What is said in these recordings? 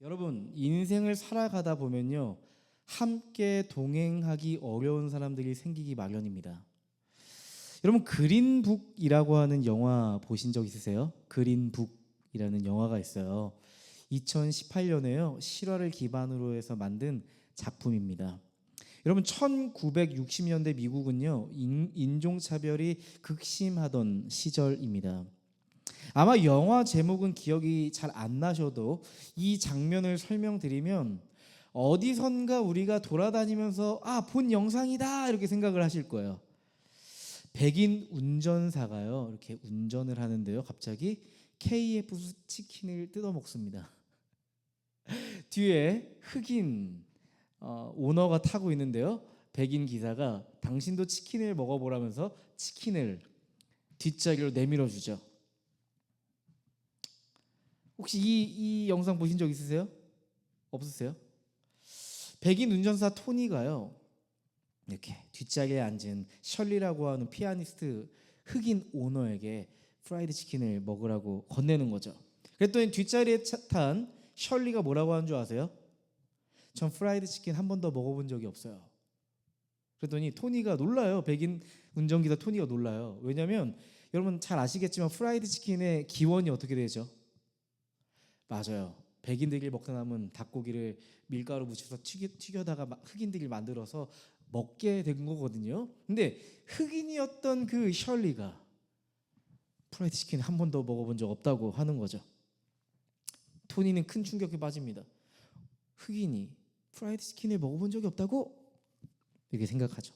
여러분, 인생을 살아가다 보면요, 함께 동행하기 어려운 사람들이 생기기 마련입니다. 여러분, 그린북이라고 하는 영화 보신 적 있으세요? 그린북이라는 영화가 있어요. 2018년에요, 실화를 기반으로 해서 만든 작품입니다. 여러분, 1960년대 미국은요, 인종차별이 극심하던 시절입니다. 아마 영화 제목은 기억이 잘 안 나셔도 이 장면을 설명드리면 어디선가 우리가 돌아다니면서 본 영상이다 이렇게 생각을 하실 거예요. 백인 운전사가요, 이렇게 운전을 하는데요, 갑자기 KFC 치킨을 뜯어 먹습니다. 뒤에 흑인 오너가 타고 있는데요, 백인 기사가 당신도 치킨을 먹어보라면서 치킨을 뒷자리로 내밀어 주죠. 혹시 이 영상 보신 적 있으세요? 없으세요? 백인 운전사 토니가요, 이렇게 뒷자리에 앉은 셜리라고 하는 피아니스트 흑인 오너에게 프라이드 치킨을 먹으라고 건네는 거죠. 그랬더니 뒷자리에 탄 셜리가 뭐라고 하는 줄 아세요? 전 프라이드 치킨 한 번도 먹어본 적이 없어요. 그랬더니 토니가 놀라요. 백인 운전기사 토니가 놀라요. 왜냐하면 여러분 잘 아시겠지만 프라이드 치킨의 기원이 어떻게 되죠? 맞아요. 백인들이 먹다 남은 닭고기를 밀가루 묻혀서 튀겨다가 흑인들이 만들어서 먹게 된 거거든요. 근데 흑인이었던 그 셜리가 프라이드 치킨 한 번도 먹어본 적 없다고 하는 거죠. 토니는 큰 충격에 빠집니다. 흑인이 프라이드 치킨을 먹어본 적이 없다고? 이렇게 생각하죠.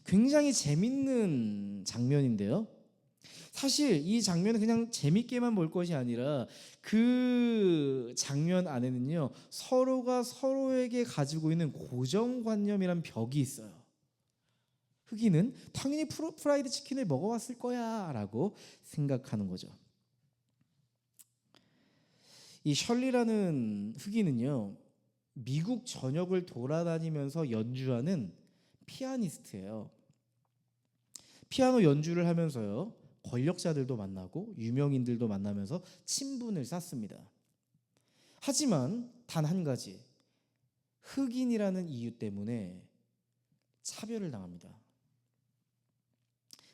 굉장히 재밌는 장면인데요. 사실 이 장면은 그냥 재밌게만 볼 것이 아니라 그 장면 안에는요, 서로가 서로에게 가지고 있는 고정관념이란 벽이 있어요. 흑인은 당연히 프라이드 치킨을 먹어왔을 거야 라고 생각하는 거죠. 이 셜리라는 흑인은요, 미국 전역을 돌아다니면서 연주하는 피아니스트예요. 피아노 연주를 하면서요, 권력자들도 만나고 유명인들도 만나면서 친분을 쌓습니다. 하지만 단 한 가지, 흑인이라는 이유 때문에 차별을 당합니다.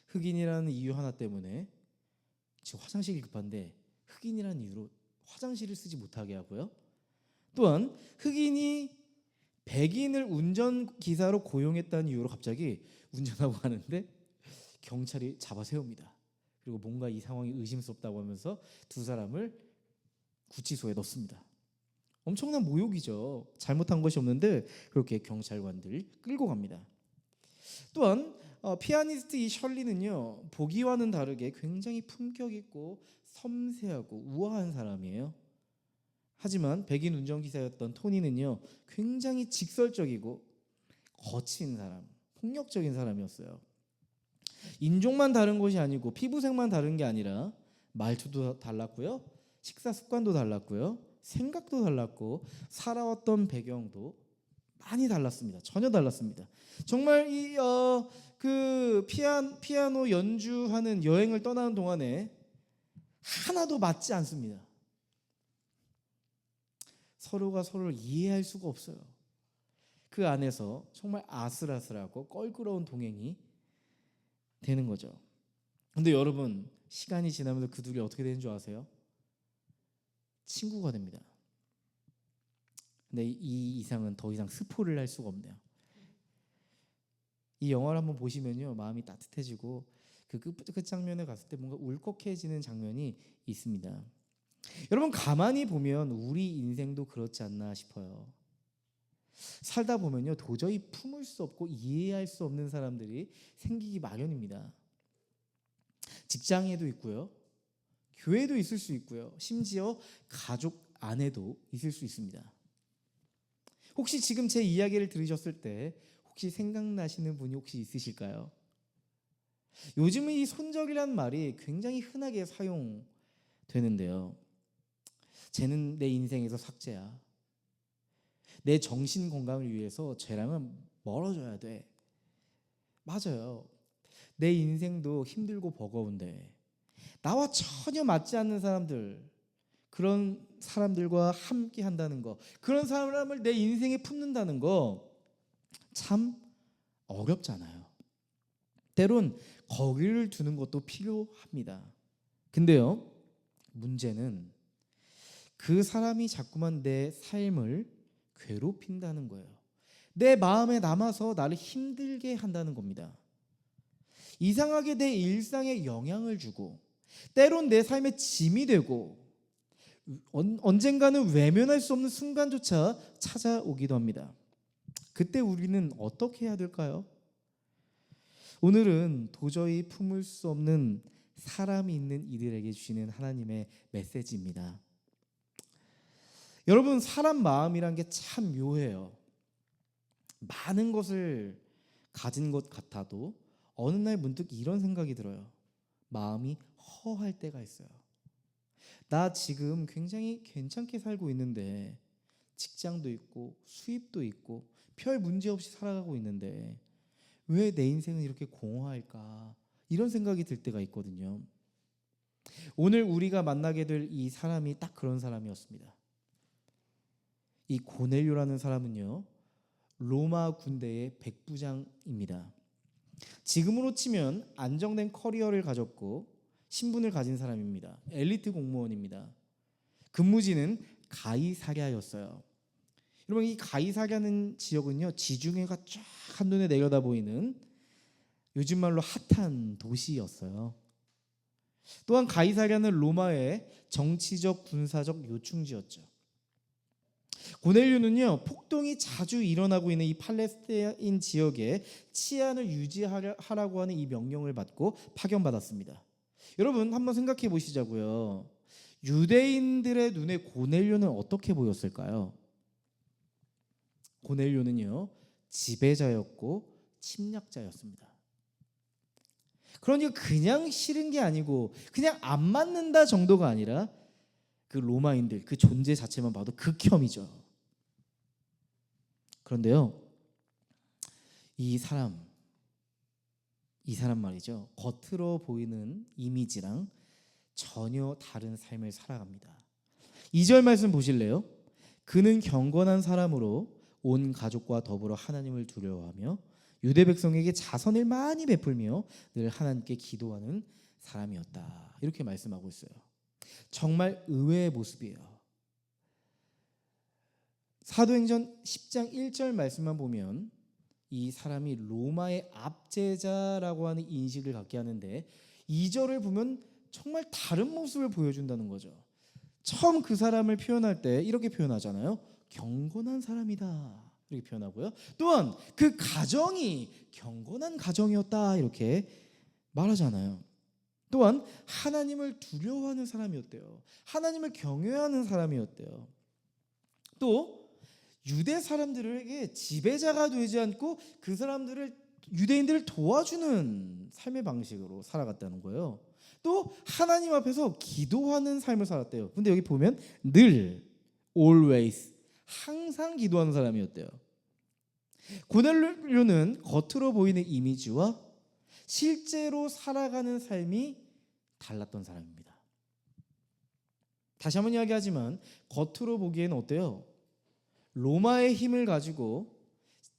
흑인이라는 이유 하나 때문에 지금 화장실이 급한데 흑인이라는 이유로 화장실을 쓰지 못하게 하고요. 또한 흑인이 백인을 운전기사로 고용했다는 이유로 갑자기 운전하고 가는데 경찰이 잡아 세웁니다. 그리고 뭔가 이 상황이 의심스럽다고 하면서 두 사람을 구치소에 넣습니다. 엄청난 모욕이죠. 잘못한 것이 없는데 그렇게 경찰관들이 끌고 갑니다. 또한 피아니스트 이 셜리는요, 보기와는 다르게 굉장히 품격 있고 섬세하고 우아한 사람이에요. 하지만 백인 운전기사였던 토니는요, 굉장히 직설적이고 거친 사람, 폭력적인 사람이었어요. 인종만 다른 것이 아니고 피부색만 다른 게 아니라 말투도 달랐고요, 식사 습관도 달랐고요, 생각도 달랐고 살아왔던 배경도 많이 달랐습니다. 전혀 달랐습니다. 정말 그 피아노 연주하는 여행을 떠나는 동안에 하나도 맞지 않습니다. 서로가 서로를 이해할 수가 없어요. 그 안에서 정말 아슬아슬하고 껄끄러운 동행이 되는 거죠. 근데 여러분, 시간이 지나면서 그 둘이 어떻게 되는 줄 아세요? 친구가 됩니다. 근데 이 이상은 더 이상 스포를 할 수가 없네요. 이 영화를 한번 보시면요, 마음이 따뜻해지고 그 끝 장면에 갔을 때 뭔가 울컥해지는 장면이 있습니다. 여러분, 가만히 보면 우리 인생도 그렇지 않나 싶어요. 살다 보면요, 도저히 품을 수 없고 이해할 수 없는 사람들이 생기기 마련입니다. 직장에도 있고요, 교회도 있을 수 있고요, 심지어 가족 안에도 있을 수 있습니다. 혹시 지금 제 이야기를 들으셨을 때 혹시 생각나시는 분이 혹시 있으실까요? 요즘은 이 손절이라는 말이 굉장히 흔하게 사용되는데요. 쟤는 내 인생에서 삭제야. 내 정신 건강을 위해서 쟤랑은 멀어져야 돼. 맞아요. 내 인생도 힘들고 버거운데 나와 전혀 맞지 않는 사람들, 그런 사람들과 함께 한다는 거, 그런 사람을 내 인생에 품는다는 거 참 어렵잖아요. 때론 거리를 두는 것도 필요합니다. 근데요, 문제는 그 사람이 자꾸만 내 삶을 괴롭힌다는 거예요. 내 마음에 남아서 나를 힘들게 한다는 겁니다. 이상하게 내 일상에 영향을 주고, 때론 내 삶의 짐이 되고, 언젠가는 외면할 수 없는 순간조차 찾아오기도 합니다. 그때 우리는 어떻게 해야 될까요? 오늘은 도저히 품을 수 없는 사람이 있는 이들에게 주시는 하나님의 메시지입니다. 여러분, 사람 마음이란 게 참 묘해요. 많은 것을 가진 것 같아도 어느 날 문득 이런 생각이 들어요. 마음이 허할 때가 있어요. 나 지금 굉장히 괜찮게 살고 있는데, 직장도 있고 수입도 있고 별 문제 없이 살아가고 있는데 왜 내 인생은 이렇게 공허할까? 이런 생각이 들 때가 있거든요. 오늘 우리가 만나게 될 이 사람이 딱 그런 사람이었습니다. 이 고넬료라는 사람은요, 로마 군대의 백부장입니다. 지금으로 치면 안정된 커리어를 가졌고 신분을 가진 사람입니다. 엘리트 공무원입니다. 근무지는 가이사랴였어요. 여러분, 이 가이사랴는 지역은요, 지중해가 쫙 한눈에 내려다 보이는 요즘 말로 핫한 도시였어요. 또한 가이사랴는 로마의 정치적 군사적 요충지였죠. 고넬료는요, 폭동이 자주 일어나고 있는 이 팔레스타인 지역에 치안을 유지하라고 하는 이 명령을 받고 파견받았습니다. 여러분, 한번 생각해 보시자고요. 유대인들의 눈에 고넬료는 어떻게 보였을까요? 고넬료는요, 지배자였고 침략자였습니다. 그러니까 그냥 싫은 게 아니고 그냥 안 맞는다 정도가 아니라 그 로마인들 그 존재 자체만 봐도 극혐이죠. 그런데요, 이 사람 말이죠, 겉으로 보이는 이미지랑 전혀 다른 삶을 살아갑니다. 2절 말씀 보실래요? 그는 경건한 사람으로 온 가족과 더불어 하나님을 두려워하며 유대 백성에게 자선을 많이 베풀며 늘 하나님께 기도하는 사람이었다. 이렇게 말씀하고 있어요. 정말 의외의 모습이에요. 사도행전 10장 1절 말씀만 보면 이 사람이 로마의 압제자라고 하는 인식을 갖게 하는데, 2절을 보면 정말 다른 모습을 보여준다는 거죠. 처음 그 사람을 표현할 때 이렇게 표현하잖아요. 경건한 사람이다, 이렇게 표현하고요. 또한 그 가정이 경건한 가정이었다, 이렇게 말하잖아요. 또한 하나님을 두려워하는 사람이었대요. 하나님을 경외하는 사람이었대요. 또 유대 사람들에게 지배자가 되지 않고 그 사람들을, 유대인들을 도와주는 삶의 방식으로 살아갔다는 거예요. 또 하나님 앞에서 기도하는 삶을 살았대요. 근데 여기 보면 늘, always, 항상 기도하는 사람이었대요. 고넬료는 겉으로 보이는 이미지와 실제로 살아가는 삶이 달랐던 사람입니다. 다시 한번 이야기하지만 겉으로 보기에는 어때요? 로마의 힘을 가지고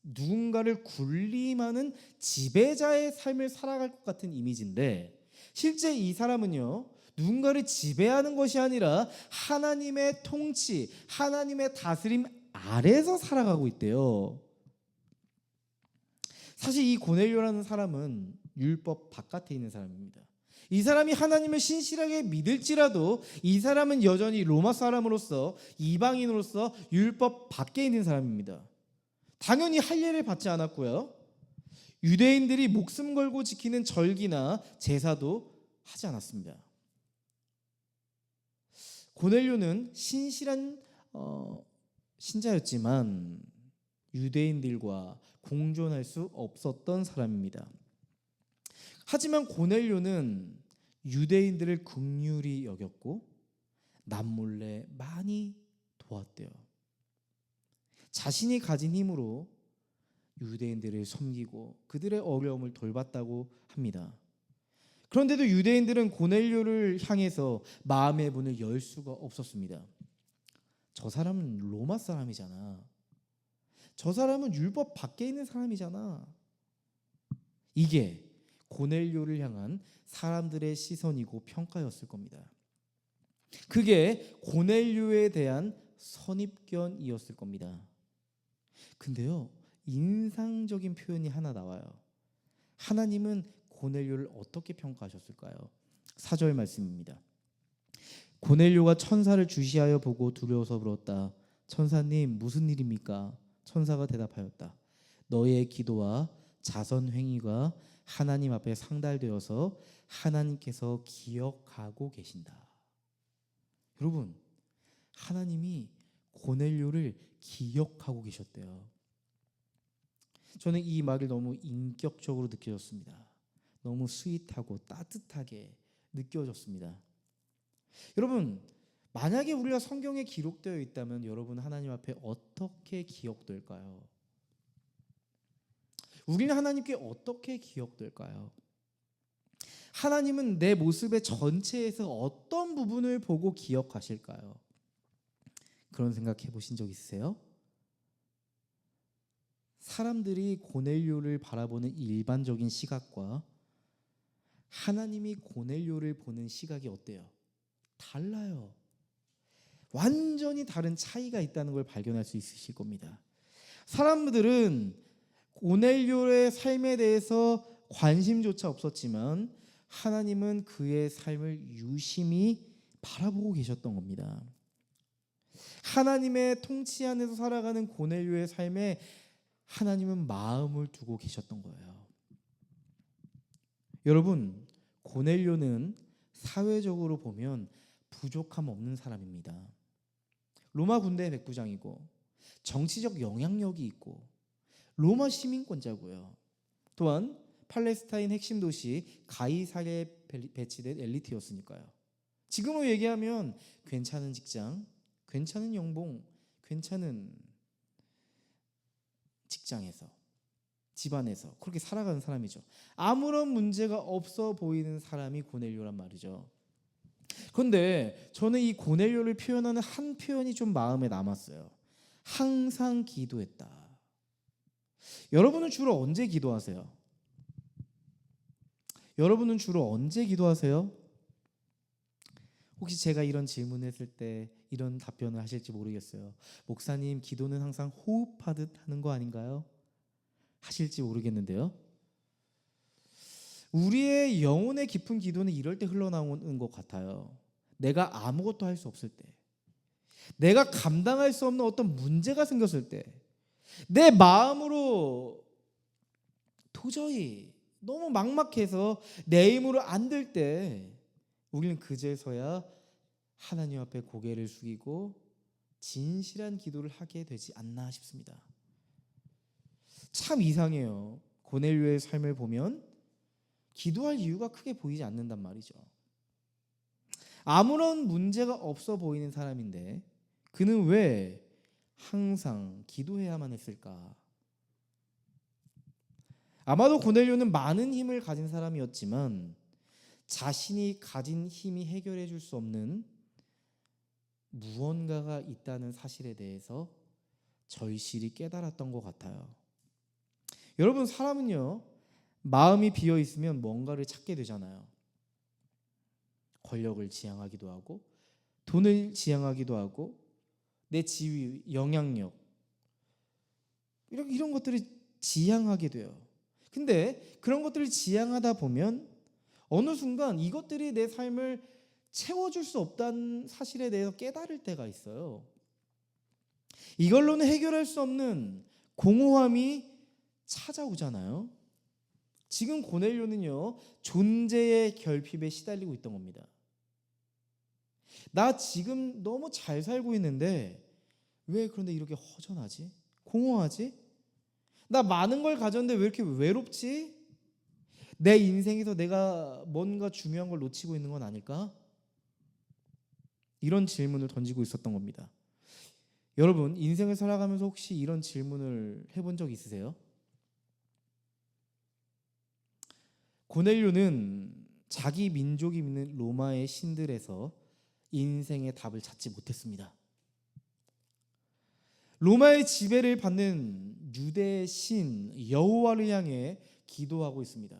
누군가를 군림하는 지배자의 삶을 살아갈 것 같은 이미지인데, 실제 이 사람은요, 누군가를 지배하는 것이 아니라 하나님의 통치, 하나님의 다스림 아래서 살아가고 있대요. 사실 이 고넬료라는 사람은 율법 바깥에 있는 사람입니다. 이 사람이 하나님을 신실하게 믿을지라도 이 사람은 여전히 로마 사람으로서, 이방인으로서 율법 밖에 있는 사람입니다. 당연히 할례를 받지 않았고요, 유대인들이 목숨 걸고 지키는 절기나 제사도 하지 않았습니다. 고넬료는 신실한 신자였지만 유대인들과 공존할 수 없었던 사람입니다. 하지만 고넬료는 유대인들을 긍휼히 여겼고 남몰래 많이 도왔대요. 자신이 가진 힘으로 유대인들을 섬기고 그들의 어려움을 돌봤다고 합니다. 그런데도 유대인들은 고넬료를 향해서 마음의 문을 열 수가 없었습니다. 저 사람은 로마 사람이잖아. 저 사람은 율법 밖에 있는 사람이잖아. 이게 고넬료를 향한 사람들의 시선이고 평가였을 겁니다. 그게 고넬료에 대한 선입견이었을 겁니다. 근데요, 인상적인 표현이 하나 나와요. 하나님은 고넬료를 어떻게 평가하셨을까요? 4절 말씀입니다. 고넬료가 천사를 주시하여 보고 두려워서 물었다. 천사님, 무슨 일입니까? 천사가 대답하였다. 너의 기도와 자선 행위가 하나님 앞에 상달되어서 하나님께서 기억하고 계신다. 여러분, 하나님이 고넬료를 기억하고 계셨대요. 저는 이 말을 너무 인격적으로 느껴졌습니다. 너무 스윗하고 따뜻하게 느껴졌습니다. 여러분, 만약에 우리가 성경에 기록되어 있다면 여러분 하나님 앞에 어떻게 기억될까요? 우리는 하나님께 어떻게 기억될까요? 하나님은 내 모습의 전체에서 어떤 부분을 보고 기억하실까요? 그런 생각 해보신 적 있으세요? 사람들이 고넬료를 바라보는 일반적인 시각과 하나님이 고넬료를 보는 시각이 어때요? 달라요. 완전히 다른 차이가 있다는 걸 발견할 수 있으실 겁니다. 사람들은 고넬료의 삶에 대해서 관심조차 없었지만 하나님은 그의 삶을 유심히 바라보고 계셨던 겁니다. 하나님의 통치 안에서 살아가는 고넬료의 삶에 하나님은 마음을 두고 계셨던 거예요. 여러분, 고넬료는 사회적으로 보면 부족함 없는 사람입니다. 로마 군대의 백부장이고 정치적 영향력이 있고 로마 시민권자고요. 또한 팔레스타인 핵심 도시 가이사르에 배치된 엘리트였으니까요. 지금으로 얘기하면 괜찮은 직장, 괜찮은 연봉, 괜찮은 직장에서, 집안에서 그렇게 살아가는 사람이죠. 아무런 문제가 없어 보이는 사람이 고넬료란 말이죠. 그런데 저는 이 고넬료를 표현하는 한 표현이 좀 마음에 남았어요. 항상 기도했다. 여러분은 주로 언제 기도하세요? 여러분은 주로 언제 기도하세요? 혹시 제가 이런 질문을 했을 때 이런 답변을 하실지 모르겠어요. 목사님, 기도는 항상 호흡하듯 하는 거 아닌가요? 하실지 모르겠는데요. 우리의 영혼의 깊은 기도는 이럴 때 흘러나오는 것 같아요. 내가 아무것도 할 수 없을 때, 내가 감당할 수 없는 어떤 문제가 생겼을 때, 내 마음으로 도저히 너무 막막해서 내 힘으로 안 될 때 우리는 그제서야 하나님 앞에 고개를 숙이고 진실한 기도를 하게 되지 않나 싶습니다. 참 이상해요. 고넬료의 삶을 보면 기도할 이유가 크게 보이지 않는단 말이죠. 아무런 문제가 없어 보이는 사람인데 그는 왜 항상 기도해야만 했을까? 아마도 고넬료는 많은 힘을 가진 사람이었지만 자신이 가진 힘이 해결해 줄 수 없는 무언가가 있다는 사실에 대해서 절실히 깨달았던 것 같아요. 여러분, 사람은요, 마음이 비어 있으면 뭔가를 찾게 되잖아요. 권력을 지향하기도 하고 돈을 지향하기도 하고 내 지위, 영향력 이런 것들을 지향하게 돼요. 근데 그런 것들을 지향하다 보면 어느 순간 이것들이 내 삶을 채워줄 수 없다는 사실에 대해서 깨달을 때가 있어요. 이걸로는 해결할 수 없는 공허함이 찾아오잖아요. 지금 고넬료는요, 존재의 결핍에 시달리고 있던 겁니다. 나 지금 너무 잘 살고 있는데 왜 그런데 이렇게 허전하지? 공허하지? 나 많은 걸 가졌는데 왜 이렇게 외롭지? 내 인생에서 내가 뭔가 중요한 걸 놓치고 있는 건 아닐까? 이런 질문을 던지고 있었던 겁니다. 여러분, 인생을 살아가면서 혹시 이런 질문을 해본 적 있으세요? 고넬료는 자기 민족이 믿는 로마의 신들에서 인생의 답을 찾지 못했습니다. 로마의 지배를 받는 유대의 신 여호와를 향해 기도하고 있습니다.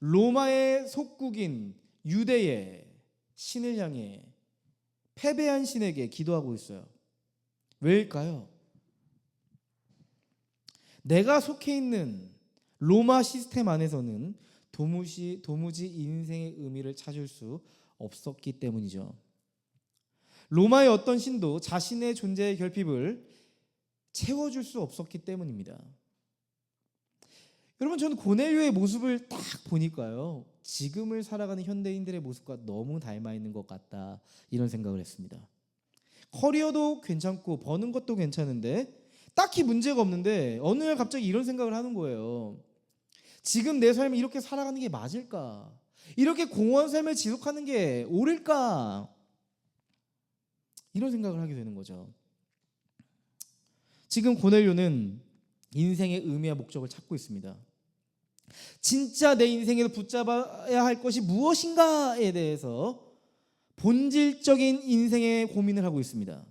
로마의 속국인 유대의 신을 향해 패배한 신에게 기도하고 있어요. 왜일까요? 내가 속해 있는 로마 시스템 안에서는 도무지 인생의 의미를 찾을 수 없었기 때문이죠. 로마의 어떤 신도 자신의 존재의 결핍을 채워줄 수 없었기 때문입니다. 여러분, 저는 고넬료의 모습을 딱 보니까요, 지금을 살아가는 현대인들의 모습과 너무 닮아 있는 것 같다, 이런 생각을 했습니다. 커리어도 괜찮고 버는 것도 괜찮은데 딱히 문제가 없는데 어느 날 갑자기 이런 생각을 하는 거예요. 지금 내 삶이 이렇게 살아가는 게 맞을까? 이렇게 공허한 삶을 지속하는 게 옳을까? 이런 생각을 하게 되는 거죠. 지금 고넬료는 인생의 의미와 목적을 찾고 있습니다. 진짜 내 인생에서 붙잡아야 할 것이 무엇인가에 대해서 본질적인 인생의 고민을 하고 있습니다.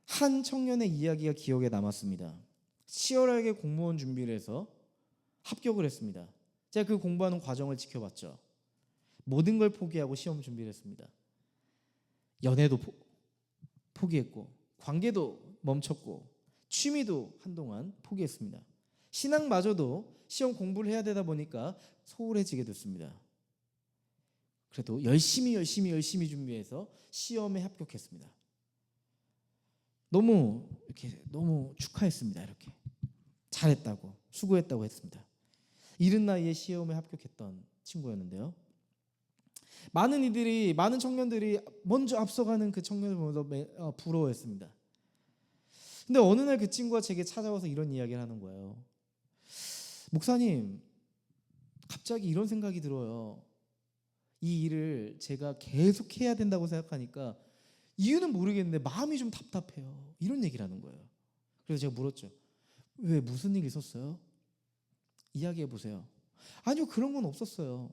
한 청년의 이야기가 기억에 남았습니다. 치열하게 공무원 준비를 해서 합격을 했습니다. 제가 그 공부하는 과정을 지켜봤죠. 모든 걸 포기하고 시험 준비를 했습니다. 연애도 포기했고, 관계도 멈췄고, 취미도 한동안 포기했습니다. 신앙마저도 시험 공부를 해야 되다 보니까 소홀해지게 됐습니다. 그래도 열심히 준비해서 시험에 합격했습니다. 너무 축하했습니다. 이렇게 잘했다고, 수고했다고 했습니다. 이른 나이에 시험에 합격했던 친구였는데요. 많은 청년들이 먼저 앞서가는 그 청년을 보면서 부러워했습니다. 근데 어느 날 그 친구가 제게 찾아와서 이런 이야기를 하는 거예요. 목사님, 갑자기 이런 생각이 들어요. 이 일을 제가 계속 해야 된다고 생각하니까 이유는 모르겠는데 마음이 좀 답답해요. 이런 얘기를 하는 거예요. 그래서 제가 물었죠. 왜, 무슨 일 있었어요? 이야기해 보세요. 아니요, 그런 건 없었어요.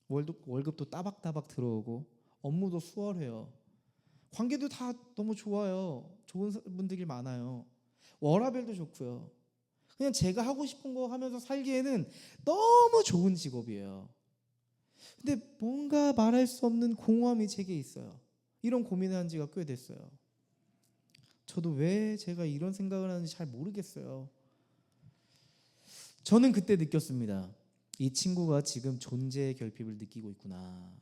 월급도 따박따박 들어오고 업무도 수월해요. 관계도 다 너무 좋아요. 좋은 분들이 많아요. 워라밸도 좋고요. 그냥 제가 하고 싶은 거 하면서 살기에는 너무 좋은 직업이에요. 근데 뭔가 말할 수 없는 공허함이 제게 있어요. 이런 고민을 한 지가 꽤 됐어요. 저도 왜 제가 이런 생각을 하는지 잘 모르겠어요. 저는 그때 느꼈습니다. 이 친구가 지금 존재의 결핍을 느끼고 있구나.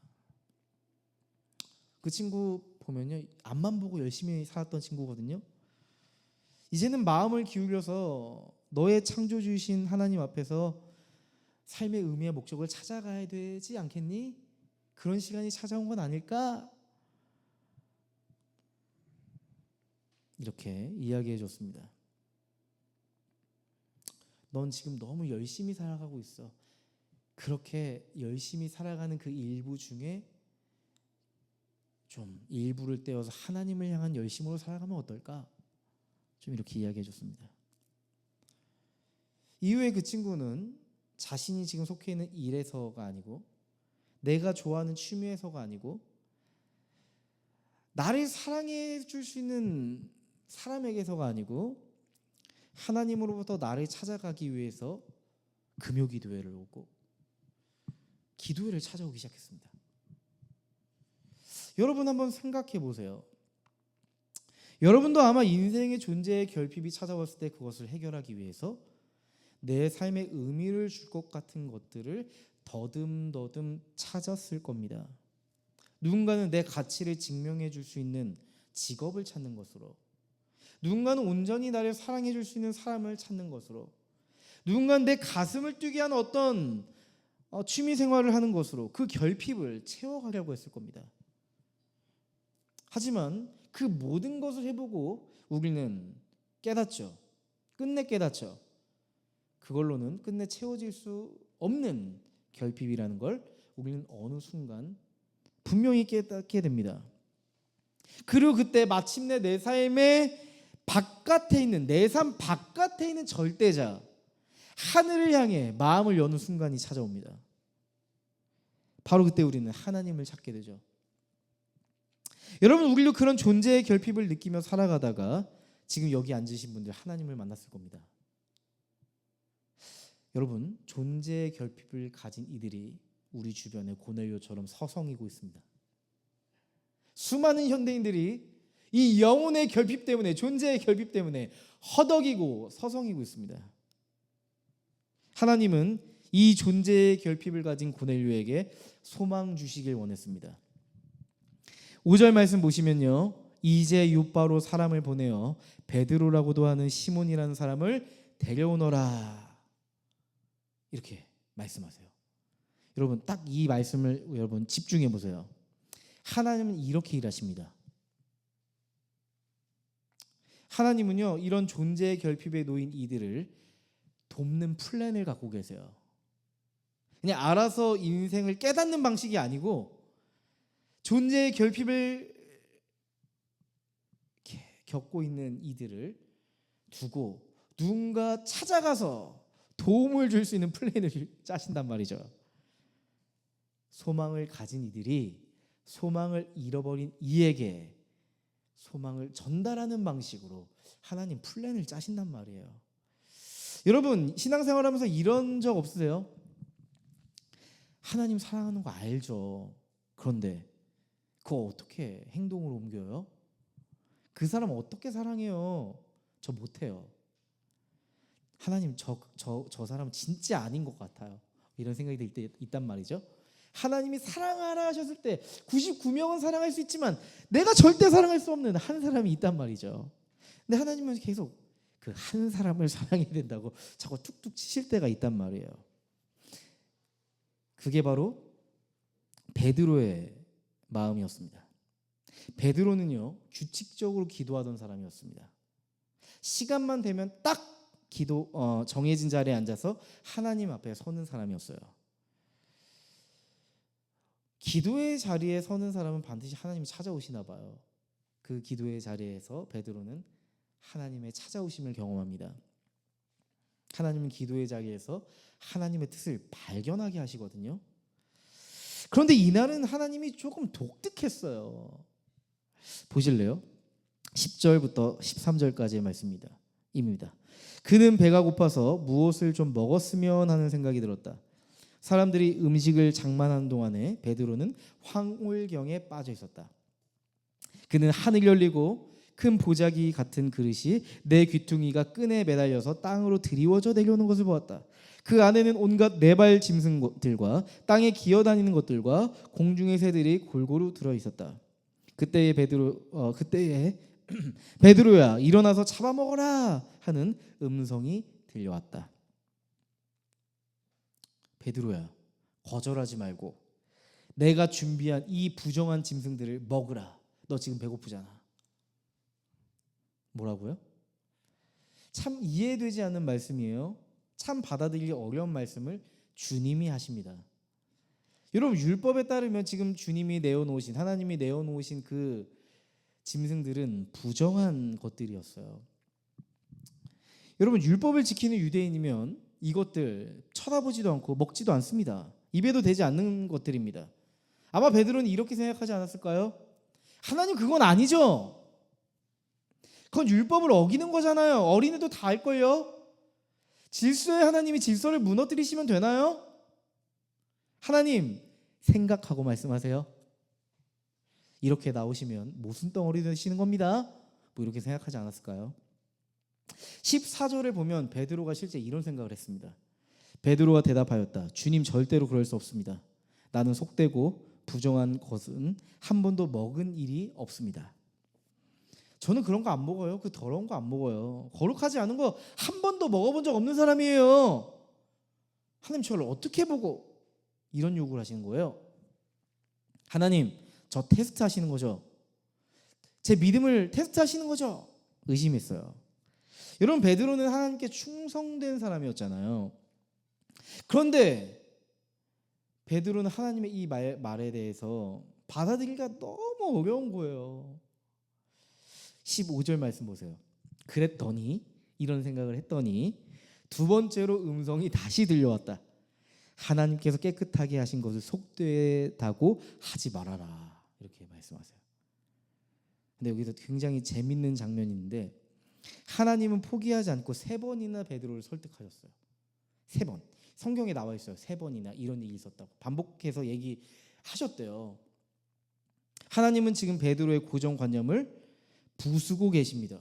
그 친구 보면요, 앞만 보고 열심히 살았던 친구거든요. 이제는 마음을 기울여서 너의 창조주이신 하나님 앞에서 삶의 의미와 목적을 찾아가야 되지 않겠니? 그런 시간이 찾아온 건 아닐까? 이렇게 이야기해 줬습니다. 넌 지금 너무 열심히 살아가고 있어. 그렇게 열심히 살아가는 그 일부 중에 좀 일부를 떼어서 하나님을 향한 열심으로 살아가면 어떨까? 좀 이렇게 이야기해 줬습니다. 이후에 그 친구는 자신이 지금 속해 있는 일에서가 아니고, 내가 좋아하는 취미에서가 아니고, 나를 사랑해 줄 수 있는 사람에게서가 아니고, 하나님으로부터 나를 찾아가기 위해서 금요기도회를 오고 기도회를 찾아오기 시작했습니다. 여러분 한번 생각해 보세요. 여러분도 아마 인생의 존재의 결핍이 찾아왔을 때 그것을 해결하기 위해서 내 삶에 의미를 줄 것 같은 것들을 더듬더듬 찾았을 겁니다. 누군가는 내 가치를 증명해 줄 수 있는 직업을 찾는 것으로, 누군가는 온전히 나를 사랑해 줄 수 있는 사람을 찾는 것으로, 누군가는 내 가슴을 뛰게 하는 어떤 취미 생활을 하는 것으로 그 결핍을 채워가려고 했을 겁니다. 하지만 그 모든 것을 해보고 우리는 깨닫죠. 끝내 깨닫죠. 그걸로는 끝내 채워질 수 없는 결핍이라는 걸 우리는 어느 순간 분명히 깨닫게 됩니다. 그리고 그때 마침내 내 삶의 바깥에 있는, 내 삶 바깥에 있는 절대자 하늘을 향해 마음을 여는 순간이 찾아옵니다. 바로 그때 우리는 하나님을 찾게 되죠. 여러분, 우리도 그런 존재의 결핍을 느끼며 살아가다가 지금 여기 앉으신 분들 하나님을 만났을 겁니다. 여러분, 존재의 결핍을 가진 이들이 우리 주변에 고넬료처럼 서성이고 있습니다. 수많은 현대인들이 이 영혼의 결핍 때문에, 존재의 결핍 때문에 허덕이고 서성이고 있습니다. 하나님은 이 존재의 결핍을 가진 고넬료에게 소망 주시길 원했습니다. 5절 말씀 보시면요, 이제 욥바로 사람을 보내어 베드로라고도 하는 시몬이라는 사람을 데려오너라, 이렇게 말씀하세요. 여러분, 딱 이 말씀을 여러분 집중해 보세요. 하나님은 이렇게 일하십니다. 하나님은요, 이런 존재의 결핍에 놓인 이들을 돕는 플랜을 갖고 계세요. 그냥 알아서 인생을 깨닫는 방식이 아니고 존재의 결핍을 겪고 있는 이들을 두고 누군가 찾아가서 도움을 줄 수 있는 플랜을 짜신단 말이죠. 소망을 가진 이들이 소망을 잃어버린 이에게 소망을 전달하는 방식으로 하나님 플랜을 짜신단 말이에요. 여러분, 신앙생활하면서 이런 적 없으세요? 하나님 사랑하는 거 알죠. 그런데 그거 어떻게 행동으로 옮겨요? 그 사람 어떻게 사랑해요? 저 못해요. 하나님, 저 사람 진짜 아닌 것 같아요. 이런 생각이 들 때 있단 말이죠. 하나님이 사랑하라 하셨을 때 99명은 사랑할 수 있지만 내가 절대 사랑할 수 없는 한 사람이 있단 말이죠. 근데 하나님은 계속 그 한 사람을 사랑해야 된다고 자꾸 툭툭 치실 때가 있단 말이에요. 그게 바로 베드로의 마음이었습니다. 베드로는요, 규칙적으로 기도하던 사람이었습니다. 시간만 되면 딱 정해진 자리에 앉아서 하나님 앞에 서는 사람이었어요. 기도의 자리에 서는 사람은 반드시 하나님이 찾아오시나 봐요. 그 기도의 자리에서 베드로는 하나님의 찾아오심을 경험합니다. 하나님은 기도의 자리에서 하나님의 뜻을 발견하게 하시거든요. 그런데 이날은 하나님이 조금 독특했어요. 보실래요? 10절부터 13절까지의 말씀입니다. 그는 배가 고파서 무엇을 좀 먹었으면 하는 생각이 들었다. 사람들이 음식을 장만하는 동안에 베드로는 황홀경에 빠져 있었다. 그는 하늘 열리고 큰 보자기 같은 그릇이 내 귀퉁이가 끈에 매달려서 땅으로 드리워져 내려오는 것을 보았다. 그 안에는 온갖 네발 짐승들과 땅에 기어다니는 것들과 공중의 새들이 골고루 들어 있었다. 그때에 베드로야, 일어나서 잡아먹어라 하는 음성이 들려왔다. 베드로야, 거절하지 말고 내가 준비한 이 부정한 짐승들을 먹으라. 너 지금 배고프잖아. 뭐라고요? 참 이해되지 않는 말씀이에요. 참 받아들이기 어려운 말씀을 주님이 하십니다. 여러분, 율법에 따르면 지금 주님이 내어놓으신, 하나님이 내어놓으신 그 짐승들은 부정한 것들이었어요. 여러분, 율법을 지키는 유대인이면 이것들 쳐다보지도 않고 먹지도 않습니다. 입에도 대지 않는 것들입니다. 아마 베드로는 이렇게 생각하지 않았을까요? 하나님, 그건 아니죠. 그건 율법을 어기는 거잖아요. 어린애도 다 알걸요. 질서의 하나님이 질서를 무너뜨리시면 되나요? 하나님, 생각하고 말씀하세요. 이렇게 나오시면 무슨 덩어리 되시는 겁니다. 뭐 이렇게 생각하지 않았을까요? 14절을 보면 베드로가 실제 이런 생각을 했습니다. 베드로가 대답하였다. 주님, 절대로 그럴 수 없습니다. 나는 속되고 부정한 것은 한 번도 먹은 일이 없습니다. 저는 그런 거 안 먹어요. 그 더러운 거 안 먹어요. 거룩하지 않은 거 한 번도 먹어본 적 없는 사람이에요. 하나님, 저를 어떻게 보고 이런 요구를 하시는 거예요? 하나님, 저 테스트 하시는 거죠? 제 믿음을 테스트 하시는 거죠? 의심했어요. 여러분, 베드로는 하나님께 충성된 사람이었잖아요. 그런데 베드로는 하나님의 이 말에 대해서 받아들이기가 너무 어려운 거예요. 15절 말씀 보세요. 그랬더니, 이런 생각을 했더니 두 번째로 음성이 다시 들려왔다. 하나님께서 깨끗하게 하신 것을 속되다고 하지 말아라. 이렇게 말씀하세요. 근데 여기서 굉장히 재밌는 장면이 있는데 하나님은 포기하지 않고 3번이나 베드로를 설득하셨어요. 3번. 성경에 나와 있어요. 3번이나 이런 일이 있었다고 반복해서 얘기하셨대요. 하나님은 지금 베드로의 고정관념을 부수고 계십니다.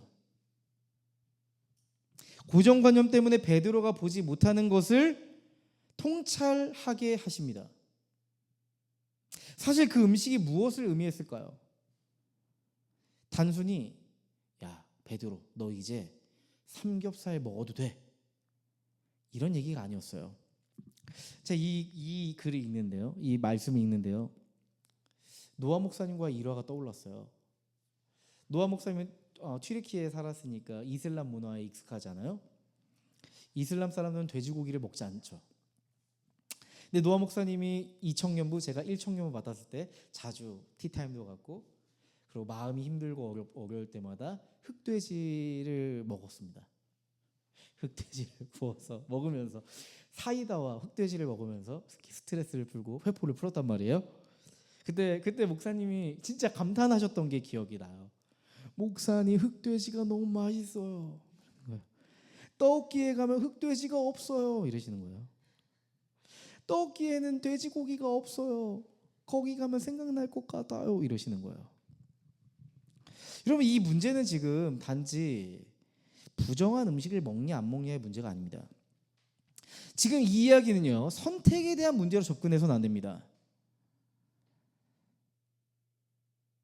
고정관념 때문에 베드로가 보지 못하는 것을 통찰하게 하십니다. 사실 그 음식이 무엇을 의미했을까요? 단순히 야 베드로 너 이제 삼겹살 먹어도 돼 이런 얘기가 아니었어요. 제가 이 글을 읽는데요, 이 말씀을 읽는데요, 노아 목사님과 일화가 떠올랐어요. 노아 목사님은 튀르키예에 살았으니까 이슬람 문화에 익숙하잖아요. 이슬람 사람들은 돼지고기를 먹지 않죠. 근데 노아 목사님이 2청년부, 제가 1청년부 받았을 때 자주 티타임도 갖고, 그리고 마음이 힘들고 어려울 때마다 흑돼지를 먹었습니다. 흑돼지를 구워서 먹으면서 사이다와 흑돼지를 먹으면서 스트레스를 풀고 회포를 풀었단 말이에요. 그때 목사님이 진짜 감탄하셨던 게 기억이 나요. 목사님 흑돼지가 너무 맛있어요. 떡기에 가면 흑돼지가 없어요 이러시는 거예요. 떡기에는 돼지고기가 없어요. 거기 가면 생각날 것 같아요 이러시는 거예요. 여러분 이 문제는 지금 단지 부정한 음식을 먹냐 안 먹냐의 문제가 아닙니다. 지금 이 이야기는요 선택에 대한 문제로 접근해서는 안 됩니다.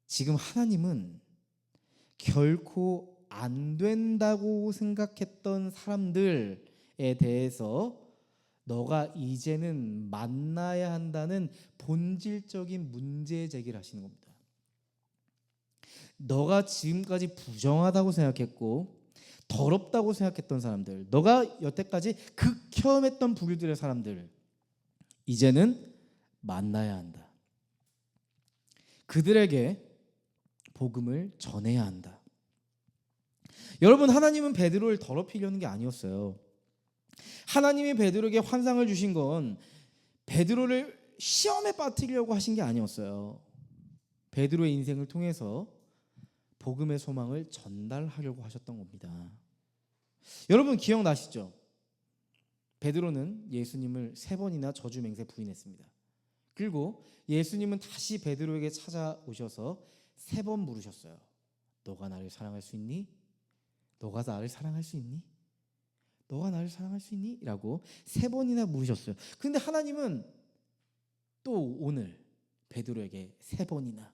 지금 하나님은 결코 안 된다고 생각했던 사람들에 대해서 너가 이제는 만나야 한다는 본질적인 문제 제기를 하시는 겁니다. 너가 지금까지 부정하다고 생각했고 더럽다고 생각했던 사람들, 너가 여태까지 극혐했던 부류들의 사람들, 이제는 만나야 한다. 그들에게 복음을 전해야 한다. 여러분 하나님은 베드로를 더럽히려는 게 아니었어요. 하나님이 베드로에게 환상을 주신 건 베드로를 시험에 빠뜨리려고 하신 게 아니었어요. 베드로의 인생을 통해서 복음의 소망을 전달하려고 하셨던 겁니다. 여러분 기억나시죠? 베드로는 예수님을 3번이나 저주 맹세 부인했습니다. 그리고 예수님은 다시 베드로에게 찾아오셔서 3번 물으셨어요. 너가 나를 사랑할 수 있니? 너가 나를 사랑할 수 있니? 너가 나를 사랑할 수 있니? 라고 3번이나 물으셨어요. 그런데 하나님은 또 오늘 베드로에게 3번이나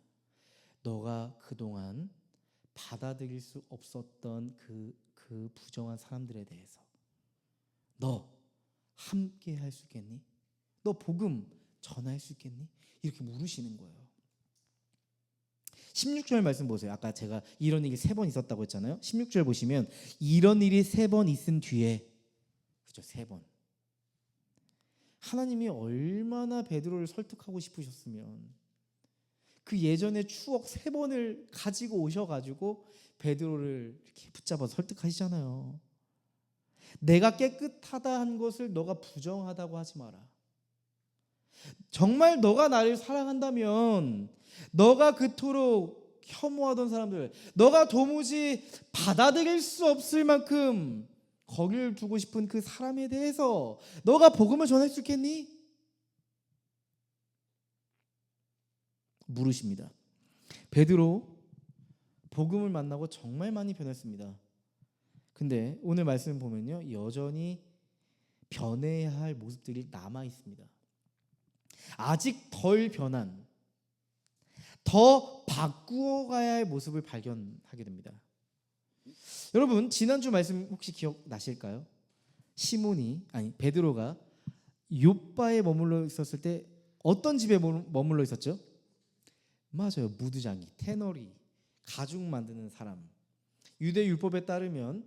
너가 그동안 받아들일 수 없었던 그 부정한 사람들에 대해서 너 함께 할 수 있겠니? 너 복음 전할 수 있겠니? 이렇게 물으시는 거예요. 16절 말씀 보세요. 아까 제가 이런 일이 3번 있었다고 했잖아요. 16절 보시면 이런 일이 3번 있은 뒤에, 그죠? 3번. 하나님이 얼마나 베드로를 설득하고 싶으셨으면 그 예전의 추억 3번을 가지고 오셔가지고 베드로를 이렇게 붙잡아서 설득하시잖아요. 내가 깨끗하다 한 것을 너가 부정하다고 하지 마라. 정말 너가 나를 사랑한다면 너가 그토록 혐오하던 사람들, 너가 도무지 받아들일 수 없을 만큼 거리를 두고 싶은 그 사람에 대해서 너가 복음을 전할 수 있겠니? 물으십니다. 베드로 복음을 만나고 정말 많이 변했습니다. 근데 오늘 말씀 보면요 여전히 변해야 할 모습들이 남아 있습니다. 아직 덜 변한, 더 바꾸어 가야 할 모습을 발견하게 됩니다. 여러분 지난주 말씀 혹시 기억나실까요? 베드로가 욥바에 머물러 있었을 때 어떤 집에 머물러 있었죠? 맞아요. 무드장이, 테너리, 가죽 만드는 사람. 유대 율법에 따르면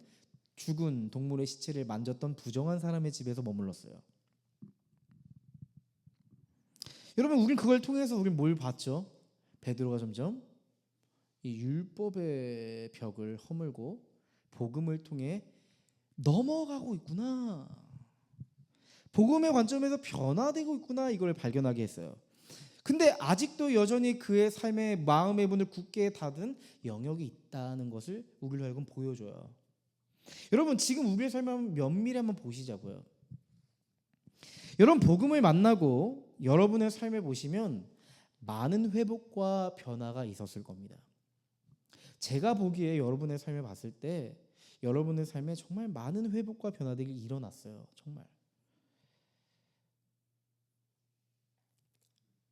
죽은 동물의 시체를 만졌던 부정한 사람의 집에서 머물렀어요. 여러분 우린 그걸 통해서 우린 뭘 봤죠? 베드로가 점점 이 율법의 벽을 허물고 복음을 통해 넘어가고 있구나, 복음의 관점에서 변화되고 있구나, 이걸 발견하게 했어요. 근데 아직도 여전히 그의 삶의 마음의 문을 굳게 닫은 영역이 있다는 것을 우리로 하여금 보여줘요. 여러분, 지금 우리의 삶을 면밀히 한번 보시자고요. 여러분, 복음을 만나고 여러분의 삶을 보시면 많은 회복과 변화가 있었을 겁니다. 제가 보기에 여러분의 삶을 봤을 때 여러분의 삶에 정말 많은 회복과 변화들이 일어났어요. 정말.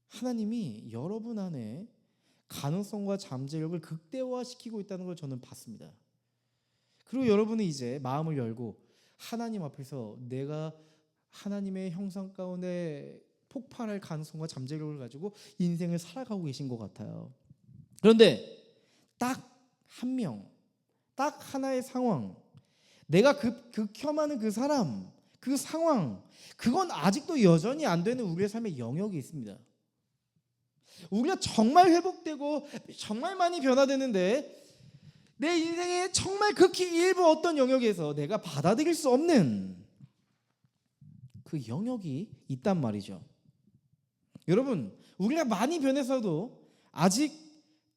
하나님이 여러분 안에 가능성과 잠재력을 극대화시키고 있다는 걸 저는 봤습니다. 그리고 여러분은 이제 마음을 열고 하나님 앞에서 내가 하나님의 형상 가운데 폭발할 가능성과 잠재력을 가지고 인생을 살아가고 계신 것 같아요. 그런데 딱 한 명, 딱 하나의 상황, 내가 극혐하는 그 사람, 그 상황, 그건 아직도 여전히 안 되는 우리의 삶의 영역이 있습니다. 우리가 정말 회복되고 정말 많이 변화되는데 내 인생의 정말 극히 일부 어떤 영역에서 내가 받아들일 수 없는 그 영역이 있단 말이죠. 여러분, 우리가 많이 변해서도 아직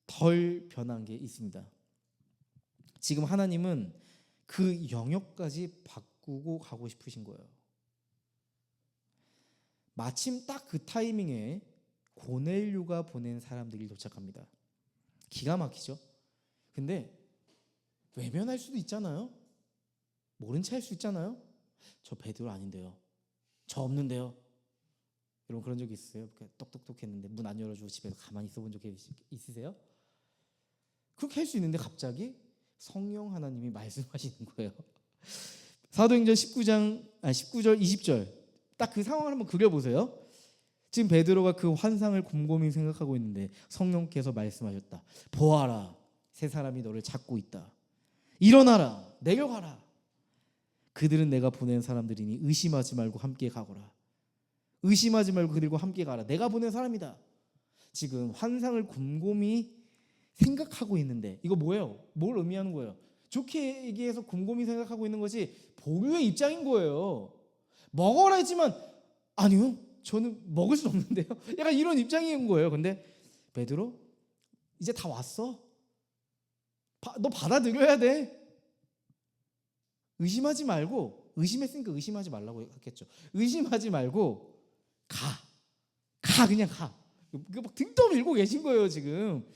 덜 변한 게 있습니다. 지금 하나님은 그 영역까지 바꾸고 가고 싶으신 거예요. 마침 딱 그 타이밍에 고넬료가 보낸 사람들이 도착합니다. 기가 막히죠? 근데 외면할 수도 있잖아요. 모른 체 할 수 있잖아요. 저 베드로 아닌데요. 저 없는데요. 여러분 그런 적 있으세요? 똑똑똑 했는데 문 안 열어주고 집에서 가만히 있어 본 적 있으세요? 그렇게 할 수 있는데 갑자기 성령 하나님이 말씀하시는 거예요. 사도행전 19절 20절 딱 그 상황을 한번 그려보세요. 지금 베드로가 그 환상을 곰곰이 생각하고 있는데 성령께서 말씀하셨다. 보아라, 세 사람이 너를 찾고 있다. 일어나라, 내려가라. 그들은 내가 보낸 사람들이니 의심하지 말고 함께 가거라. 의심하지 말고 그들과 함께 가라. 내가 보낸 사람이다. 지금 환상을 곰곰이 생각하고 있는데 이거 뭐예요? 뭘 의미하는 거예요? 좋게 얘기해서 곰곰이 생각하고 있는 것이 보류의 입장인 거예요. 먹어라 했지만 아니요, 저는 먹을 수 없는데요. 약간 이런 입장인 거예요. 근데 베드로 이제 다 왔어. 너 받아들여야 돼. 의심하지 말고, 의심했으니까 의심하지 말라고 했겠죠. 의심하지 말고 그냥 가. 막 등 떠밀고 계신 거예요. 지금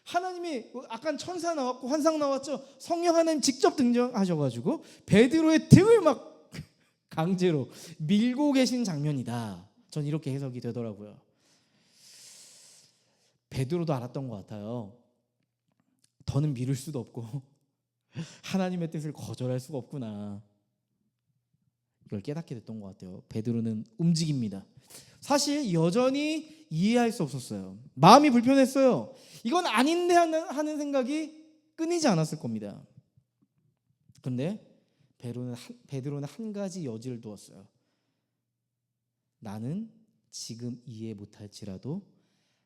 하나님이 아까 천사 나왔고 환상 나왔죠. 성령 하나님 직접 등장하셔가지고 베드로의 등을 막 강제로 밀고 계신 장면이다. 전 이렇게 해석이 되더라고요. 베드로도 알았던 것 같아요. 더는 미룰 수도 없고 하나님의 뜻을 거절할 수가 없구나. 이걸 깨닫게 됐던 것 같아요. 베드로는 움직입니다. 사실 여전히 이해할 수 없었어요. 마음이 불편했어요. 이건 아닌데 하는 생각이 끊이지 않았을 겁니다. 그런데 베드로는 한 가지 여지를 두었어요. 나는 지금 이해 못할지라도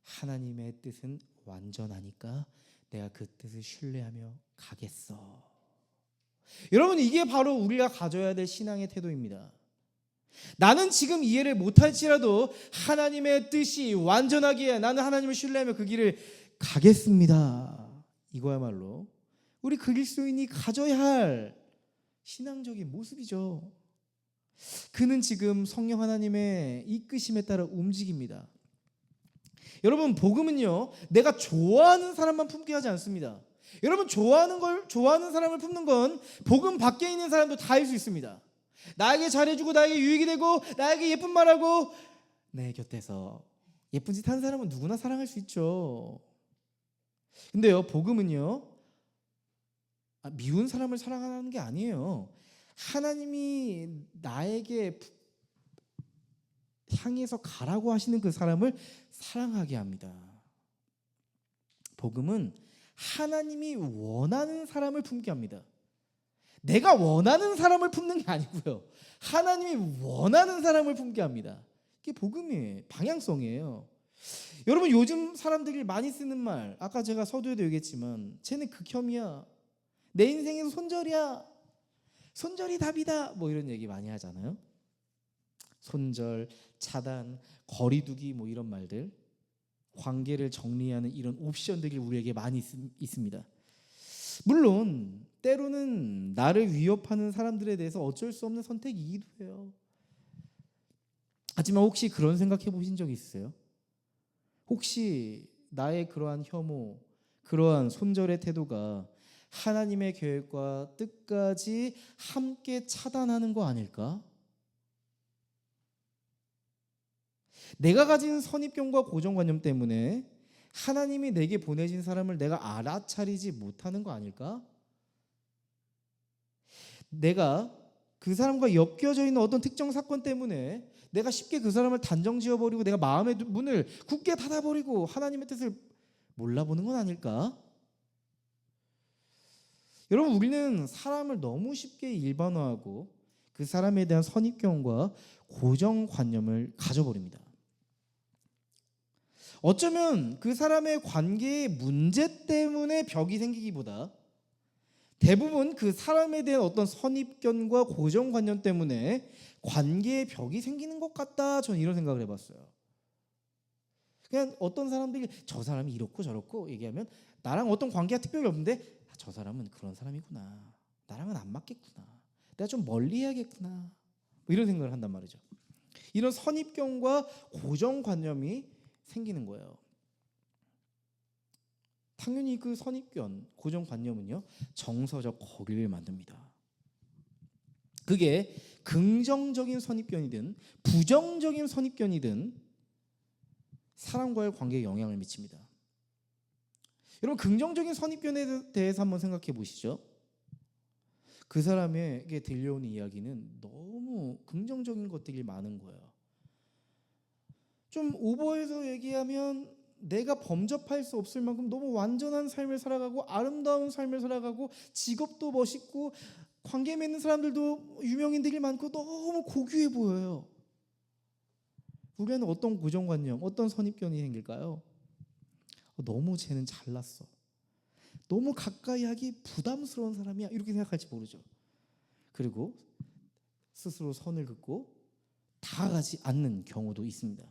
하나님의 뜻은 완전하니까 내가 그 뜻을 신뢰하며 가겠어. 여러분, 이게 바로 우리가 가져야 될 신앙의 태도입니다. 나는 지금 이해를 못할지라도 하나님의 뜻이 완전하기에 나는 하나님을 신뢰하며 그 길을 가겠습니다. 이거야말로 우리 그리스도인이 가져야 할 신앙적인 모습이죠. 그는 지금 성령 하나님의 이끄심에 따라 움직입니다. 여러분, 복음은요, 내가 좋아하는 사람만 품게 하지 않습니다. 여러분, 좋아하는 사람을 품는 건 복음 밖에 있는 사람도 다 할 수 있습니다. 나에게 잘해주고 나에게 유익이 되고 나에게 예쁜 말하고 내 곁에서 예쁜 짓 하는 사람은 누구나 사랑할 수 있죠. 근데요, 복음은요, 미운 사람을 사랑하는 게 아니에요. 하나님이 나에게 향해서 가라고 하시는 그 사람을 사랑하게 합니다. 복음은 하나님이 원하는 사람을 품게 합니다. 내가 원하는 사람을 품는 게 아니고요. 하나님이 원하는 사람을 품게 합니다. 이게 복음의 방향성이에요. 여러분, 요즘 사람들이 많이 쓰는 말, 아까 제가 서두에도 얘기했지만 쟤는 극혐이야, 내 인생에서 손절이야, 손절이 답이다, 뭐 이런 얘기 많이 하잖아요. 손절, 차단, 거리두기 뭐 이런 말들. 관계를 정리하는 이런 옵션들이 우리에게 많이 있습니다. 물론 때로는 나를 위협하는 사람들에 대해서 어쩔 수 없는 선택이기도 해요. 하지만 혹시 그런 생각해 보신 적 있으세요? 혹시 나의 그러한 혐오, 그러한 손절의 태도가 하나님의 계획과 뜻까지 함께 차단하는 거 아닐까? 내가 가진 선입견과 고정관념 때문에 하나님이 내게 보내신 사람을 내가 알아차리지 못하는 거 아닐까? 내가 그 사람과 엮여져 있는 어떤 특정 사건 때문에 내가 쉽게 그 사람을 단정 지어버리고 내가 마음의 문을 굳게 닫아버리고 하나님의 뜻을 몰라보는 건 아닐까? 여러분, 우리는 사람을 너무 쉽게 일반화하고 그 사람에 대한 선입견과 고정관념을 가져버립니다. 어쩌면 그 사람의 관계의 문제 때문에 벽이 생기기보다 대부분 그 사람에 대한 어떤 선입견과 고정관념 때문에 관계의 벽이 생기는 것 같다, 저는 이런 생각을 해봤어요. 그냥 어떤 사람들이 저 사람이 이렇고 저렇고 얘기하면 나랑 어떤 관계가 특별히 없는데 저 사람은 그런 사람이구나, 나랑은 안 맞겠구나, 내가 좀 멀리 해야겠구나, 뭐 이런 생각을 한단 말이죠. 이런 선입견과 고정관념이 생기는 거예요. 당연히 그 선입견, 고정관념은요, 정서적 거리를 만듭니다. 그게 긍정적인 선입견이든 부정적인 선입견이든 사람과의 관계에 영향을 미칩니다. 여러분, 긍정적인 선입견에 대해서 한번 생각해 보시죠. 그 사람에게 들려오는 이야기는 너무 긍정적인 것들이 많은 거예요. 좀 오버해서 얘기하면 내가 범접할 수 없을 만큼 너무 완전한 삶을 살아가고 아름다운 삶을 살아가고 직업도 멋있고 관계 맺는 사람들도 유명인들이 많고 너무 고귀해 보여요. 우리는 어떤 고정관념, 어떤 선입견이 생길까요? 너무 쟤는 잘났어, 너무 가까이 하기 부담스러운 사람이야, 이렇게 생각할지 모르죠. 그리고 스스로 선을 긋고 다가가지 않는 경우도 있습니다.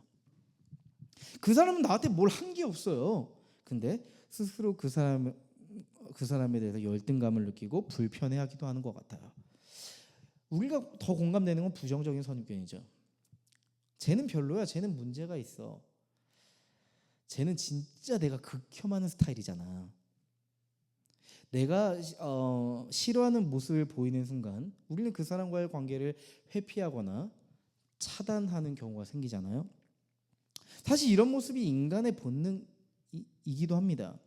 그 사람은 나한테 뭘 한 게 없어요. 근데 스스로 그 사람에 대해서 열등감을 느끼고 불편해하기도 하는 것 같아요. 우리가 더 공감되는 건 부정적인 선입견이죠. 쟤는 별로야, 쟤는 문제가 있어, 쟤는 진짜 내가 극혐하는 스타일이잖아. 내가 싫어하는 모습을 보이는 순간 우리는 그 사람과의 관계를 회피하거나 차단하는 경우가 생기잖아요. 사실 이런 모습이 인간의 본능이기도 합니다.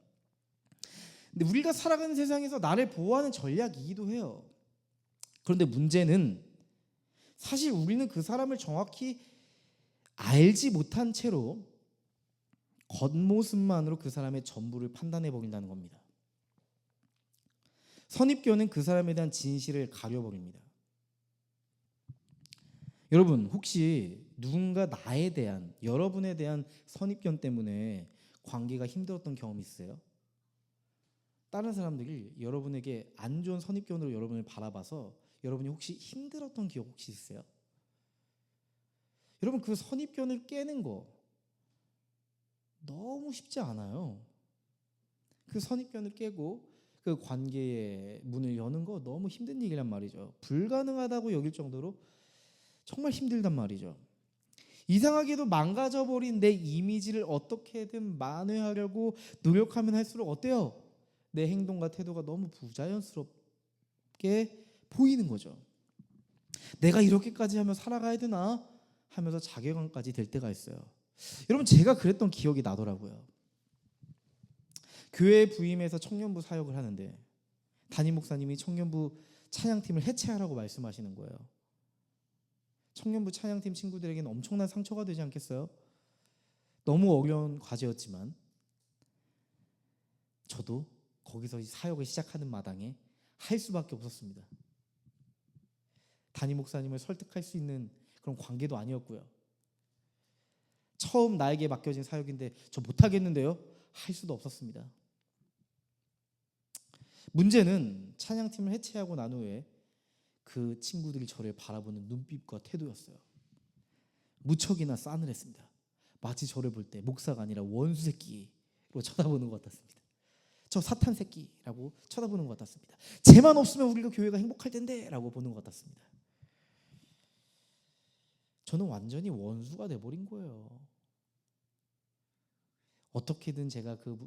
근데 우리가 살아가는 세상에서 나를 보호하는 전략이기도 해요. 그런데 문제는 사실 우리는 그 사람을 정확히 알지 못한 채로 겉모습만으로 그 사람의 전부를 판단해 버린다는 겁니다. 선입견은 그 사람에 대한 진실을 가려버립니다. 여러분, 혹시 누군가 나에 대한, 여러분에 대한 선입견 때문에 관계가 힘들었던 경험이 있으세요? 다른 사람들이 여러분에게 안 좋은 선입견으로 여러분을 바라봐서 여러분이 혹시 힘들었던 기억 혹시 있으세요? 여러분, 그 선입견을 깨는 거 너무 쉽지 않아요. 그 선입견을 깨고 그 관계의 문을 여는 거 너무 힘든 일이란 말이죠. 불가능하다고 여길 정도로 정말 힘들단 말이죠. 이상하게도 망가져버린 내 이미지를 어떻게든 만회하려고 노력하면 할수록 어때요? 내 행동과 태도가 너무 부자연스럽게 보이는 거죠. 내가 이렇게까지 하며 살아가야 되나 하면서 자괴감까지 될 때가 있어요. 여러분, 제가 그랬던 기억이 나더라고요. 교회 부임해서 청년부 사역을 하는데 담임 목사님이 청년부 찬양팀을 해체하라고 말씀하시는 거예요. 청년부 찬양팀 친구들에게는 엄청난 상처가 되지 않겠어요? 너무 어려운 과제였지만 저도 거기서 사역을 시작하는 마당에 할 수밖에 없었습니다. 담임 목사님을 설득할 수 있는 그런 관계도 아니었고요. 처음 나에게 맡겨진 사역인데 저 못하겠는데요? 할 수도 없었습니다. 문제는 찬양팀을 해체하고 난 후에 그 친구들이 저를 바라보는 눈빛과 태도였어요. 무척이나 싸늘했습니다. 마치 저를 볼 때 목사가 아니라 원수 새끼로 쳐다보는 것 같았습니다. 저 사탄 새끼라고 쳐다보는 것 같았습니다. 쟤만 없으면 우리가 교회가 행복할 텐데 라고 보는 것 같았습니다. 저는 완전히 원수가 돼버린 거예요. 어떻게든 제가 그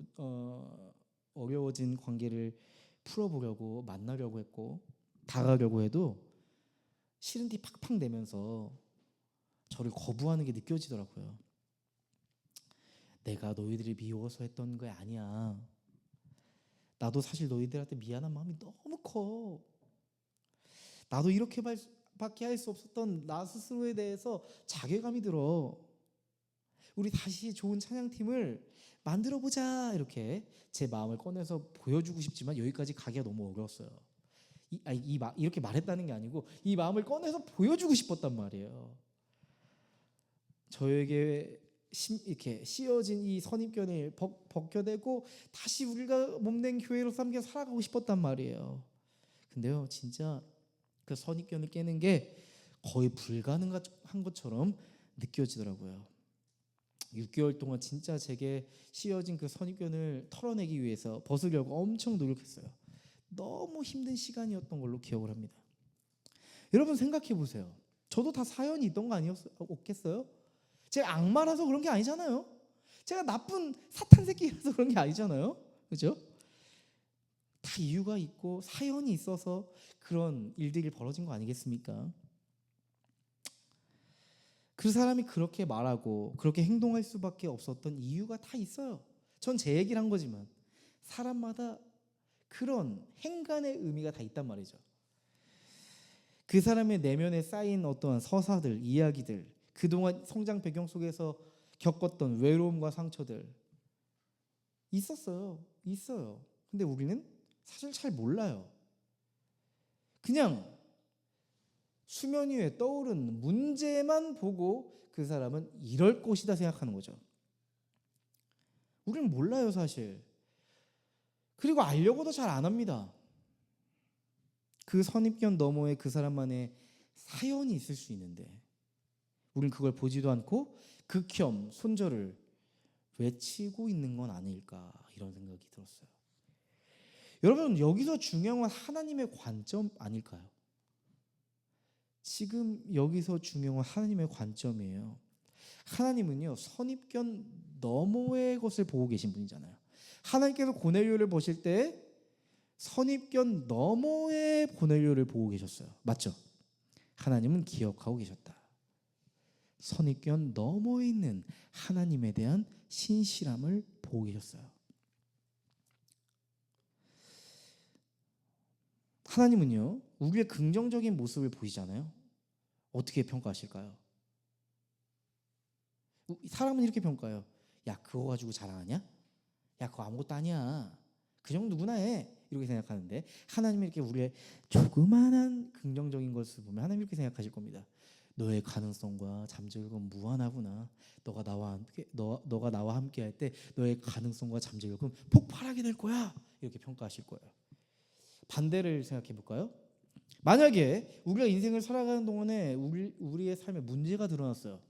어려워진 관계를 풀어보려고 만나려고 했고 다가가려고 해도 싫은 티 팍팍 내면서 저를 거부하는 게 느껴지더라고요. 내가 너희들이 미워서 했던 게 아니야. 나도 사실 너희들한테 미안한 마음이 너무 커. 나도 이렇게밖에 할 수 없었던 나 스스로에 대해서 자괴감이 들어. 우리 다시 좋은 찬양팀을 만들어보자. 이렇게 제 마음을 꺼내서 보여주고 싶지만 여기까지 가기가 너무 어려웠어요. 이렇게 말했다는 게 아니고 이 마음을 꺼내서 보여주고 싶었단 말이에요. 저에게 이렇게 씌어진 이 선입견을 벗겨내고 다시 우리가 몸된 교회로 함께 살아가고 싶었단 말이에요. 근데요, 진짜 그 선입견을 깨는 게 거의 불가능한 것처럼 느껴지더라고요. 6개월 동안 진짜 제게 씌어진 그 선입견을 털어내기 위해서 벗으려고 엄청 노력했어요. 너무 힘든 시간이었던 걸로 기억을 합니다. 여러분 생각해 보세요. 저도 다 사연이 있던 거 없겠어요? 제가 악마라서 그런 게 아니잖아요. 제가 나쁜 사탄 새끼라서 그런 게 아니잖아요. 그죠? 다 이유가 있고 사연이 있어서 그런 일들이 벌어진 거 아니겠습니까? 그 사람이 그렇게 말하고 그렇게 행동할 수밖에 없었던 이유가 다 있어요. 전 제 얘기를 한 거지만 사람마다 그런 행간의 의미가 다 있단 말이죠. 그 사람의 내면에 쌓인 어떠한 서사들, 이야기들, 그동안 성장 배경 속에서 겪었던 외로움과 상처들 있어요. 근데 우리는 사실 잘 몰라요. 그냥 수면 위에 떠오른 문제만 보고 그 사람은 이럴 것이다 생각하는 거죠. 우리는 몰라요, 사실. 그리고 알려고도 잘 안 합니다. 그 선입견 너머에 그 사람만의 사연이 있을 수 있는데 우리는 그걸 보지도 않고 극혐, 손절을 외치고 있는 건 아닐까 이런 생각이 들었어요. 여러분 여기서 중요한 건 하나님의 관점 아닐까요? 지금 여기서 중요한 건 하나님의 관점이에요. 하나님은요 선입견 너머의 것을 보고 계신 분이잖아요. 하나님께서 고넬료를 보실 때 선입견 너머의 고넬료를 보고 계셨어요. 맞죠? 하나님은 기억하고 계셨다. 선입견 너머에 있는 하나님에 대한 신실함을 보고 계셨어요. 하나님은요 우리의 긍정적인 모습을 보시잖아요. 어떻게 평가하실까요? 사람은 이렇게 평가해요. 야 그거 가지고 자랑하냐? 야 그거 아무것도 아니야. 그 정도 누구나 해. 이렇게 생각하는데 하나님이 이렇게 우리의 조그마한 긍정적인 것을 보면 하나님 이렇게 생각하실 겁니다. 너의 가능성과 잠재력은 무한하구나. 너가 나와 함께 할 때 너의 가능성과 잠재력은 폭발하게 될 거야. 이렇게 평가하실 거예요. 반대를 생각해 볼까요? 만약에 우리가 인생을 살아가는 동안에 우리의 삶에 문제가 드러났어요.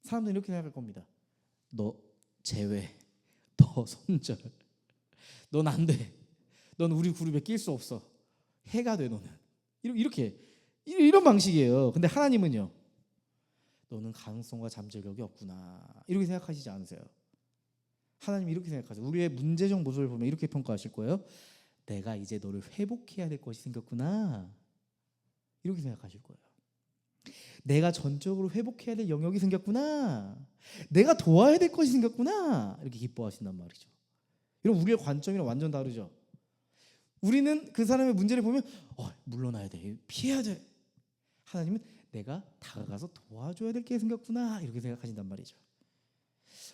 사람들은 이렇게 생각할 겁니다. 너 제외, 너 손절, 넌 안 돼. 넌 우리 그룹에 낄 수 없어. 해가 돼 너는. 이런 방식이에요. 근데 하나님은요. 너는 가능성과 잠재력이 없구나. 이렇게 생각하시지 않으세요? 하나님이 이렇게 생각하세요. 우리의 문제적 모습을 보면 이렇게 평가하실 거예요. 내가 이제 너를 회복해야 될 것이 생겼구나. 이렇게 생각하실 거예요. 내가 전적으로 회복해야 될 영역이 생겼구나. 내가 도와야 될 것이 생겼구나. 이렇게 기뻐하신단 말이죠. 이런 우리의 관점이랑 완전 다르죠. 우리는 그 사람의 문제를 보면 물러나야 돼. 피해야 돼. 하나님은 내가 다가가서 도와줘야 될 게 생겼구나. 이렇게 생각하신단 말이죠.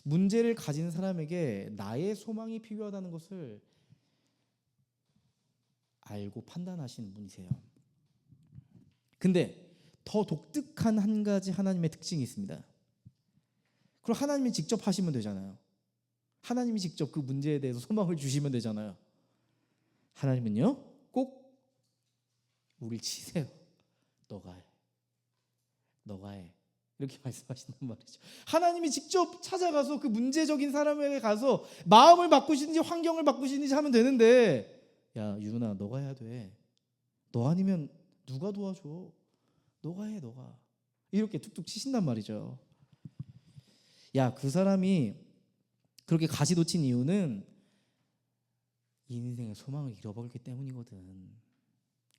문제를 가진 사람에게 나의 소망이 필요하다는 것을 알고 판단하시는 분이세요. 근데 더 독특한 한 가지 하나님의 특징이 있습니다. 그럼 하나님이 직접 하시면 되잖아요. 하나님이 직접 그 문제에 대해서 소망을 주시면 되잖아요. 하나님은요 꼭 우리를 치세요. 너가 해. 이렇게 말씀하신단 말이죠. 하나님이 직접 찾아가서 그 문제적인 사람에게 가서 마음을 바꾸시든지 환경을 바꾸시든지 하면 되는데, 야 유나 너가 해야 돼. 너 아니면 누가 도와줘. 너가 해 너가. 이렇게 툭툭 치신단 말이죠. 야 그 사람이 그렇게 가시 놓친 이유는 인생의 소망을 잃어버렸기 때문이거든.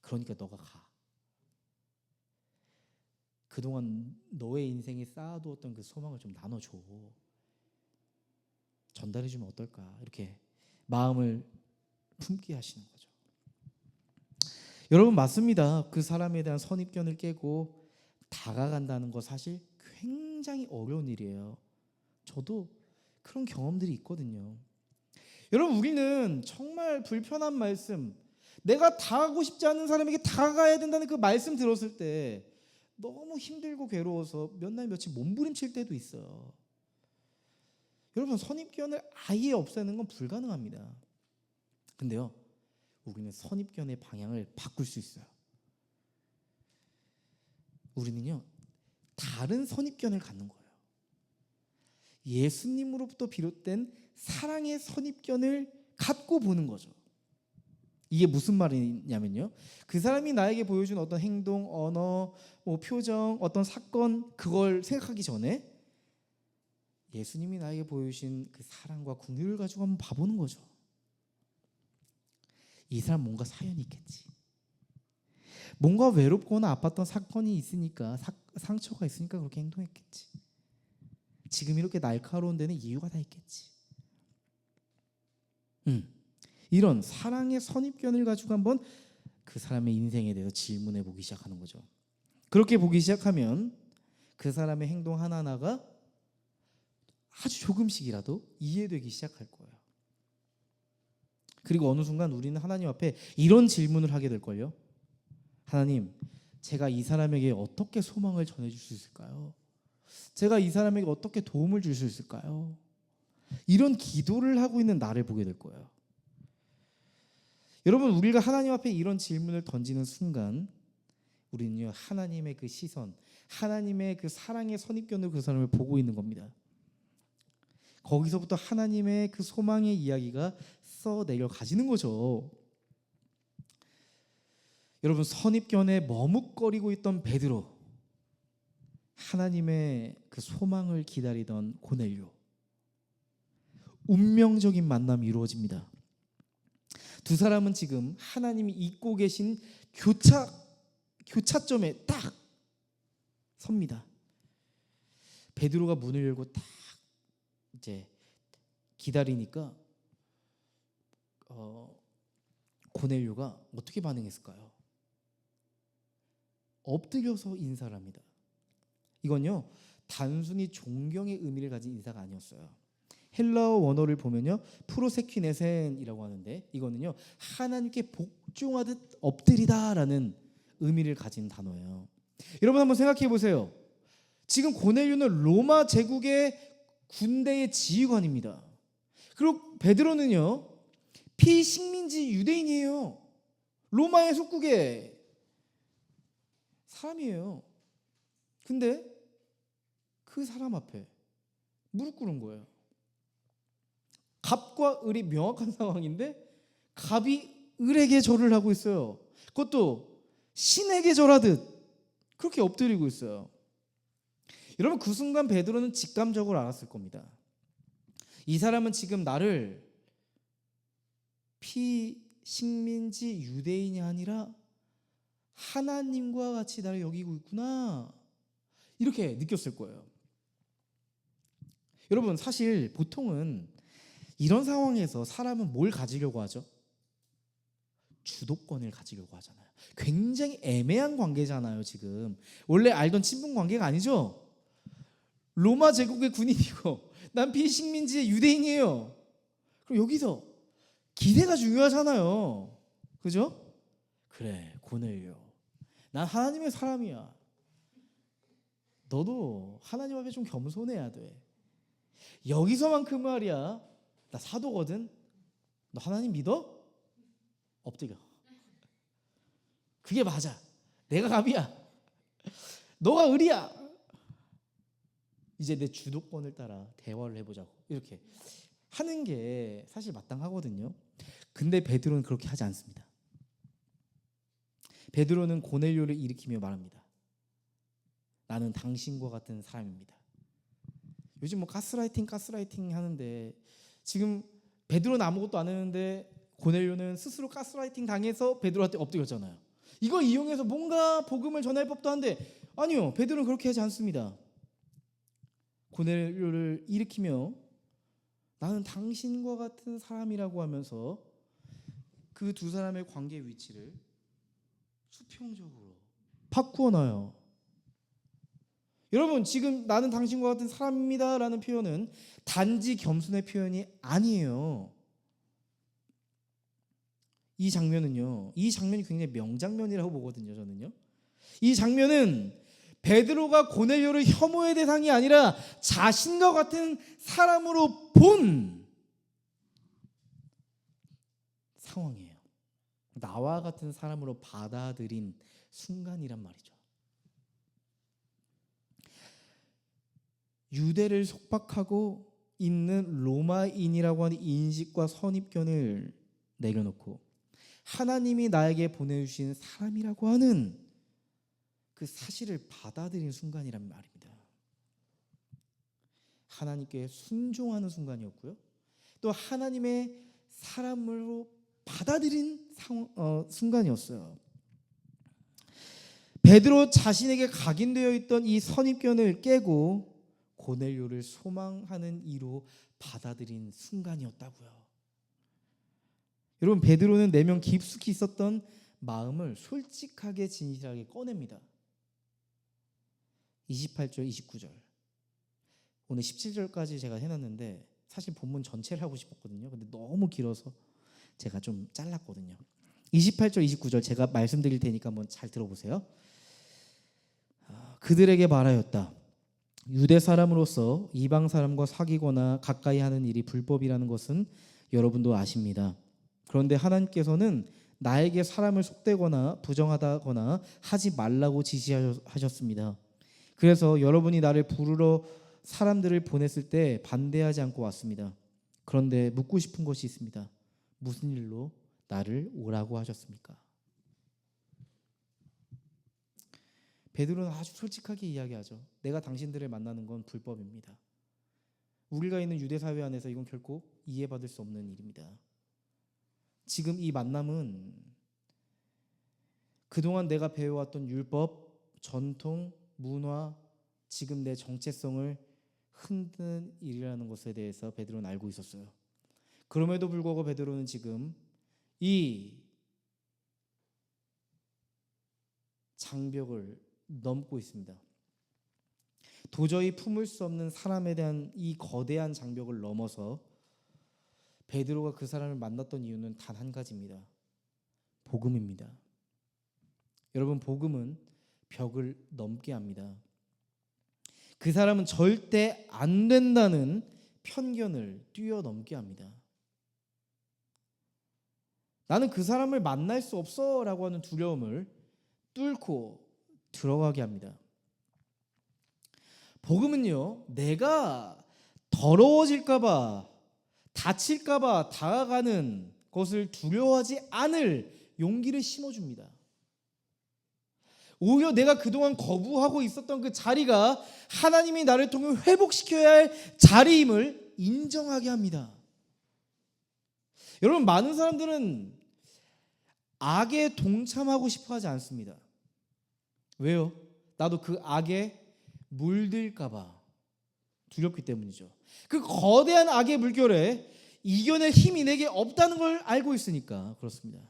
그러니까 너가 가. 그동안 너의 인생에 쌓아두었던 그 소망을 좀 나눠줘. 전달해주면 어떨까. 이렇게 마음을 품게 하시는 거죠. 여러분 맞습니다. 그 사람에 대한 선입견을 깨고 다가간다는 거 사실 굉장히 어려운 일이에요. 저도 그런 경험들이 있거든요. 여러분 우리는 정말 불편한 말씀, 내가 다가가고 싶지 않은 사람에게 다가가야 된다는 그 말씀 들었을 때 너무 힘들고 괴로워서 몇 날 며칠 몸부림칠 때도 있어요. 여러분 선입견을 아예 없애는 건 불가능합니다. 근데요 우리는 선입견의 방향을 바꿀 수 있어요. 우리는요 다른 선입견을 갖는 거예요. 예수님으로부터 비롯된 사랑의 선입견을 갖고 보는 거죠. 이게 무슨 말이냐면요, 그 사람이 나에게 보여준 어떤 행동, 언어, 표정, 어떤 사건, 그걸 생각하기 전에 예수님이 나에게 보여주신 그 사랑과 긍휼을 가지고 한번 봐보는 거죠. 이 사람 뭔가 사연이 있겠지. 뭔가 외롭거나 아팠던 사건이 있으니까, 상처가 있으니까 그렇게 행동했겠지. 지금 이렇게 날카로운 데는 이유가 다 있겠지. 이런 사랑의 선입견을 가지고 한번 그 사람의 인생에 대해서 질문해 보기 시작하는 거죠. 그렇게 보기 시작하면 그 사람의 행동 하나하나가 아주 조금씩이라도 이해되기 시작할 거예요. 그리고 어느 순간 우리는 하나님 앞에 이런 질문을 하게 될걸요. 하나님, 제가 이 사람에게 어떻게 소망을 전해줄 수 있을까요? 제가 이 사람에게 어떻게 도움을 줄 수 있을까요? 이런 기도를 하고 있는 나를 보게 될 거예요. 여러분 우리가 하나님 앞에 이런 질문을 던지는 순간 우리는요 하나님의 그 시선, 하나님의 그 사랑의 선입견으로 그 사람을 보고 있는 겁니다. 거기서부터 하나님의 그 소망의 이야기가 써내려 가지는 거죠. 여러분 선입견에 머뭇거리고 있던 베드로, 하나님의 그 소망을 기다리던 고넬료, 운명적인 만남이 이루어집니다. 두 사람은 지금 하나님이 잇고 계신 교차점에 딱 섭니다. 베드로가 문을 열고 딱 이제 기다리니까 고넬료가 어떻게 반응했을까요? 엎드려서 인사를 합니다. 이건요 단순히 존경의 의미를 가진 인사가 아니었어요. 헬라어 원어를 보면요 프로세퀴네센이라고 하는데 이거는요 하나님께 복종하듯 엎드리다라는 의미를 가진 단어예요. 여러분 한번 생각해 보세요. 지금 고넬료는 로마 제국의 군대의 지휘관입니다. 그리고 베드로는요 피식민지 유대인이에요. 로마의 속국의 사람이에요. 근데 그 사람 앞에 무릎 꿇은 거예요. 갑과 을이 명확한 상황인데 갑이 을에게 절을 하고 있어요. 그것도 신에게 절하듯 그렇게 엎드리고 있어요. 여러분 그 순간 베드로는 직감적으로 알았을 겁니다. 이 사람은 지금 나를 피식민지 유대인이 아니라 하나님과 같이 나를 여기고 있구나, 이렇게 느꼈을 거예요. 여러분 사실 보통은 이런 상황에서 사람은 뭘 가지려고 하죠? 주도권을 가지려고 하잖아요. 굉장히 애매한 관계잖아요. 지금 원래 알던 친분 관계가 아니죠. 로마 제국의 군인이고 난 피식민지의 유대인이에요. 그럼 여기서 기대가 중요하잖아요. 그죠? 그래 고넬료, 난 하나님의 사람이야. 너도 하나님 앞에 좀 겸손해야 돼. 여기서만큼 말이야, 나 사도거든. 너 하나님 믿어? 엎드려. 그게 맞아. 내가 갑이야. 너가 을이야. 이제 내 주도권을 따라 대화를 해보자고 이렇게 하는 게 사실 마땅하거든요. 근데 베드로는 그렇게 하지 않습니다. 베드로는 고넬료를 일으키며 말합니다. 나는 당신과 같은 사람입니다. 요즘 뭐 가스라이팅 하는데 지금 베드로는 아무것도 안 했는데 고넬료는 스스로 가스라이팅 당해서 베드로한테 엎드렸잖아요. 이걸 이용해서 뭔가 복음을 전할 법도 한데 아니요, 베드로는 그렇게 하지 않습니다. 고넬료를 일으키며 나는 당신과 같은 사람이라고 하면서 그 두 사람의 관계 위치를 수평적으로 바꾸어 놔요. 여러분, 지금 나는 당신과 같은 사람입니다 라는 표현은 단지 겸손의 표현이 아니에요. 이 장면이 굉장히 명장면이라고 보거든요. 저는요. 이 장면은 베드로가 고넬료를 혐오의 대상이 아니라 자신과 같은 사람으로 본 상황이에요. 나와 같은 사람으로 받아들인 순간이란 말이죠. 유대를 속박하고 있는 로마인이라고 하는 인식과 선입견을 내려놓고 하나님이 나에게 보내주신 사람이라고 하는 그 사실을 받아들인 순간이란 말입니다. 하나님께 순종하는 순간이었고요. 또 하나님의 사람으로 받아들인 순간이었어요. 베드로 자신에게 각인되어 있던 이 선입견을 깨고 고넬료를 소망하는 이로 받아들인 순간이었다고요. 여러분, 베드로는 내면 깊숙이 있었던 마음을 솔직하게 진실하게 꺼냅니다. 28절, 29절. 오늘 17절까지 제가 해놨는데 사실 본문 전체를 하고 싶었거든요. 근데 너무 길어서 제가 좀 잘랐거든요. 28절, 29절 제가 말씀드릴 테니까 한번 잘 들어보세요. 그들에게 말하였다. 유대 사람으로서 이방 사람과 사귀거나 가까이 하는 일이 불법이라는 것은 여러분도 아십니다. 그런데 하나님께서는 나에게 사람을 속되거나 부정하다거나 하지 말라고 지시하셨습니다. 그래서 여러분이 나를 부르러 사람들을 보냈을 때 반대하지 않고 왔습니다. 그런데 묻고 싶은 것이 있습니다. 무슨 일로 나를 오라고 하셨습니까? 베드로는 아주 솔직하게 이야기하죠. 내가 당신들을 만나는 건 불법입니다. 우리가 있는 유대 사회 안에서 이건 결코 이해받을 수 없는 일입니다. 지금 이 만남은 그동안 내가 배워왔던 율법, 전통, 문화, 지금 내 정체성을 흔드는 일이라는 것에 대해서 베드로는 알고 있었어요. 그럼에도 불구하고 베드로는 지금 이 장벽을 넘고 있습니다. 도저히 품을 수 없는 사람에 대한 이 거대한 장벽을 넘어서 베드로가 그 사람을 만났던 이유는 단 한 가지입니다. 복음입니다. 여러분, 복음은 벽을 넘게 합니다. 그 사람은 절대 안 된다는 편견을 뛰어넘게 합니다. 나는 그 사람을 만날 수 없어 라고 하는 두려움을 뚫고 들어가게 합니다. 복음은요, 내가 더러워질까봐, 다칠까봐 다가가는 것을 두려워하지 않을 용기를 심어줍니다. 오히려 내가 그동안 거부하고 있었던 그 자리가 하나님이 나를 통해 회복시켜야 할 자리임을 인정하게 합니다. 여러분, 많은 사람들은 악에 동참하고 싶어 하지 않습니다. 왜요? 나도 그 악에 물들까봐 두렵기 때문이죠. 그 거대한 악의 물결에 이겨낼 힘이 내게 없다는 걸 알고 있으니까 그렇습니다.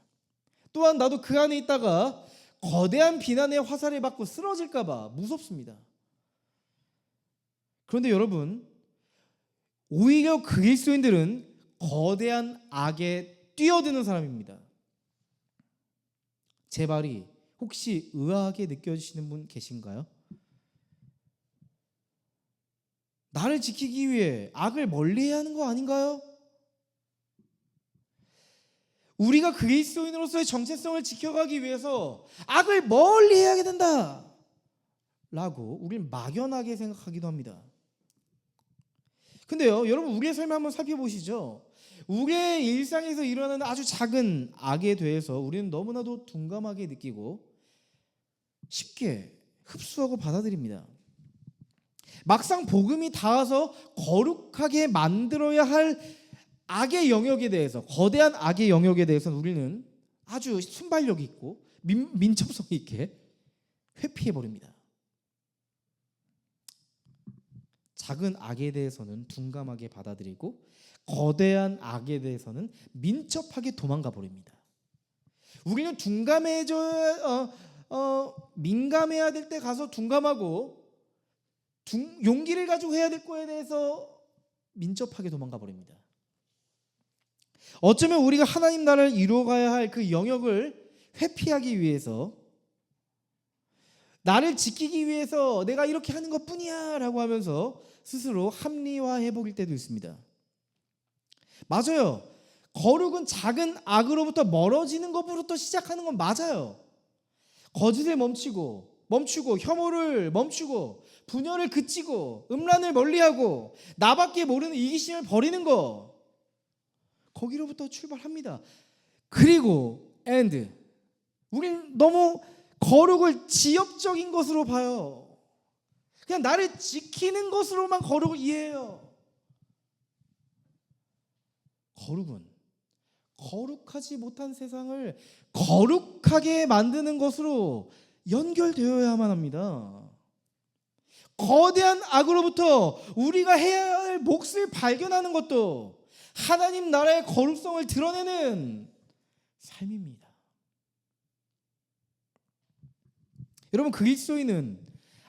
또한 나도 그 안에 있다가 거대한 비난의 화살을 받고 쓰러질까봐 무섭습니다. 그런데 여러분, 오히려 그리스도인들은 거대한 악에 뛰어드는 사람입니다. 제 말이 혹시 의아하게 느껴지시는 분 계신가요? 나를 지키기 위해 악을 멀리해야 하는 거 아닌가요? 우리가 그리스도인으로서의 정체성을 지켜가기 위해서 악을 멀리해야 된다 라고 우리는 막연하게 생각하기도 합니다. 근데요, 여러분 우리의 삶을 한번 살펴보시죠. 우리의 일상에서 일어나는 아주 작은 악에 대해서 우리는 너무나도 둔감하게 느끼고 쉽게 흡수하고 받아들입니다. 막상 복음이 닿아서 거룩하게 만들어야 할 악의 영역에 대해서, 거대한 악의 영역에 대해서는 우리는 아주 순발력 있고 민첩성 있게 회피해 버립니다. 작은 악에 대해서는 둔감하게 받아들이고 거대한 악에 대해서는 민첩하게 도망가 버립니다. 우리는 민감해야 될 때 가서 둔감하고 용기를 가지고 해야 될 거에 대해서 민첩하게 도망가 버립니다. 어쩌면 우리가 하나님 나라를 이루어가야 할 그 영역을 회피하기 위해서, 나를 지키기 위해서 내가 이렇게 하는 것뿐이야 라고 하면서 스스로 합리화해 보일 때도 있습니다. 맞아요. 거룩은 작은 악으로부터 멀어지는 것부터 시작하는 건 맞아요. 거짓을 멈추고 혐오를 멈추고 분열을 그치고 음란을 멀리하고 나밖에 모르는 이기심을 버리는 거, 거기로부터 출발합니다. 그리고 우리는 너무 거룩을 지역적인 것으로 봐요. 그냥 나를 지키는 것으로만 거룩을 이해해요. 거룩은 거룩하지 못한 세상을 거룩하게 만드는 것으로 연결되어야만 합니다. 거대한 악으로부터 우리가 해야 할 몫을 발견하는 것도 하나님 나라의 거룩성을 드러내는 삶입니다. 여러분, 그리스도인은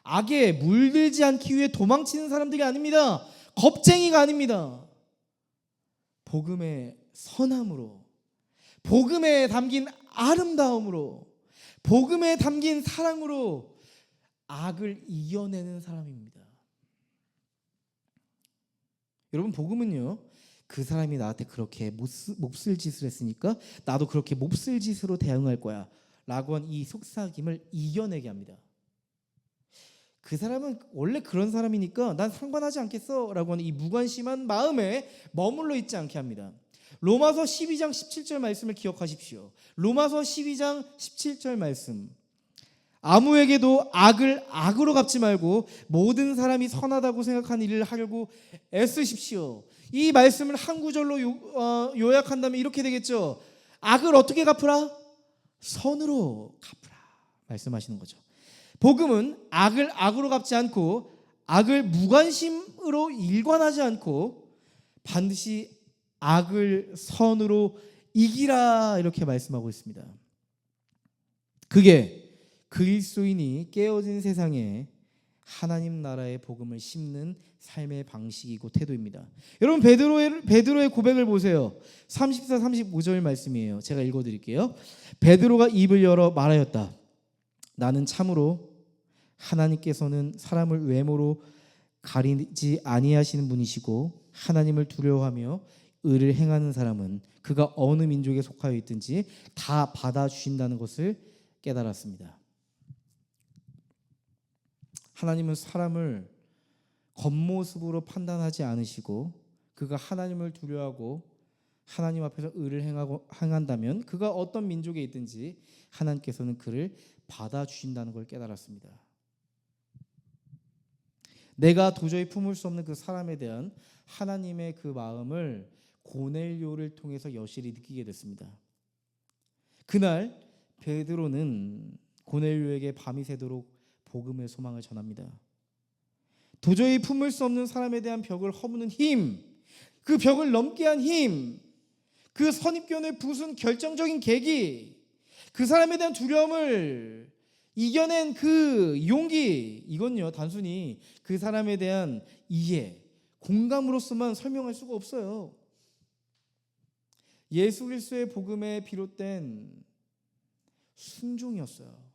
악에 물들지 않기 위해 도망치는 사람들이 아닙니다. 겁쟁이가 아닙니다. 복음의 선함으로, 복음에 담긴 아름다움으로, 복음에 담긴 사랑으로 악을 이겨내는 사람입니다. 여러분, 복음은요, 그 사람이 나한테 그렇게 몹쓸 짓을 했으니까 나도 그렇게 몹쓸 짓으로 대응할 거야 라고 한 이 속삭임을 이겨내게 합니다. 그 사람은 원래 그런 사람이니까 난 상관하지 않겠어 라고 하는 이 무관심한 마음에 머물러 있지 않게 합니다. 로마서 12장 17절 말씀을 기억하십시오. 로마서 12장 17절 말씀. 아무에게도 악을 악으로 갚지 말고 모든 사람이 선하다고 생각하는 일을 하려고 애쓰십시오. 이 말씀을 한 구절로 요약한다면 이렇게 되겠죠. 악을 어떻게 갚으라? 선으로 갚으라 말씀하시는 거죠. 복음은 악을 악으로 갚지 않고 악을 무관심으로 일관하지 않고 반드시 악을 선으로 이기라 이렇게 말씀하고 있습니다. 그게 그리스도인이 깨어진 세상에 하나님 나라의 복음을 심는 삶의 방식이고 태도입니다. 여러분, 베드로의 고백을 보세요. 34, 35절 말씀이에요. 제가 읽어드릴게요. 베드로가 입을 열어 말하였다. 나는 참으로 하나님께서는 사람을 외모로 가리지 아니하시는 분이시고 하나님을 두려워하며 의를 행하는 사람은 그가 어느 민족에 속하여 있든지 다 받아주신다는 것을 깨달았습니다. 하나님은 사람을 겉모습으로 판단하지 않으시고 그가 하나님을 두려워하고 하나님 앞에서 의를 행한다면 그가 어떤 민족에 있든지 하나님께서는 그를 받아주신다는 걸 깨달았습니다. 내가 도저히 품을 수 없는 그 사람에 대한 하나님의 그 마음을 고넬료를 통해서 여실히 느끼게 됐습니다. 그날 베드로는 고넬료에게 밤이 새도록 복음의 소망을 전합니다. 도저히 품을 수 없는 사람에 대한 벽을 허무는 힘, 그 벽을 넘게 한 힘, 그 선입견을 부순 결정적인 계기, 그 사람에 대한 두려움을 이겨낸 그 용기, 이건요 단순히 그 사람에 대한 이해, 공감으로서만 설명할 수가 없어요. 예수 그리스도의 복음에 비롯된 순종이었어요.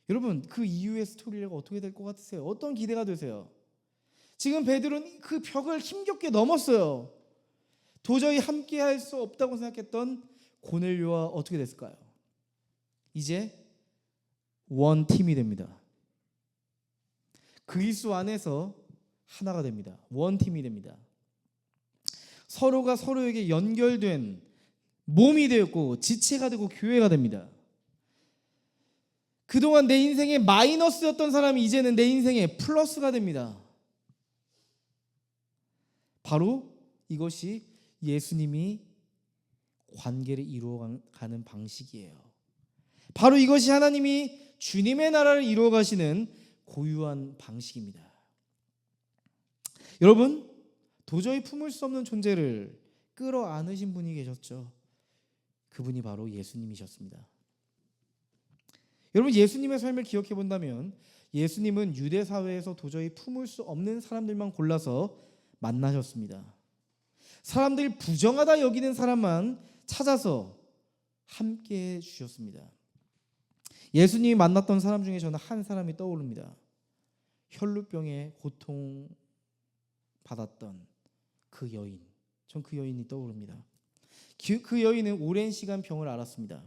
여러분, 그 이후의 스토리가 어떻게 될 것 같으세요? 어떤 기대가 되세요? 지금 베드로는 그 벽을 힘겹게 넘었어요. 도저히 함께할 수 없다고 생각했던 고넬료와 어떻게 됐을까요? 이제 원 팀이 됩니다. 그리스도 안에서 하나가 됩니다. 원팀이 됩니다. 서로가 서로에게 연결된 몸이 되었고 지체가 되고 교회가 됩니다. 그동안 내 인생에 마이너스였던 사람이 이제는 내 인생에 플러스가 됩니다. 바로 이것이 예수님이 관계를 이루어가는 방식이에요. 바로 이것이 하나님이 주님의 나라를 이루어가시는 고유한 방식입니다. 여러분, 도저히 품을 수 없는 존재를 끌어안으신 분이 계셨죠. 그분이 바로 예수님이셨습니다. 여러분, 예수님의 삶을 기억해 본다면 예수님은 유대 사회에서 도저히 품을 수 없는 사람들만 골라서 만나셨습니다. 사람들이 부정하다 여기는 사람만 찾아서 함께 해 주셨습니다. 예수님이 만났던 사람 중에 저는 한 사람이 떠오릅니다. 혈루병에 고통받았던 그 여인. 전 그 여인이 떠오릅니다. 그 여인은 오랜 시간 병을 앓았습니다.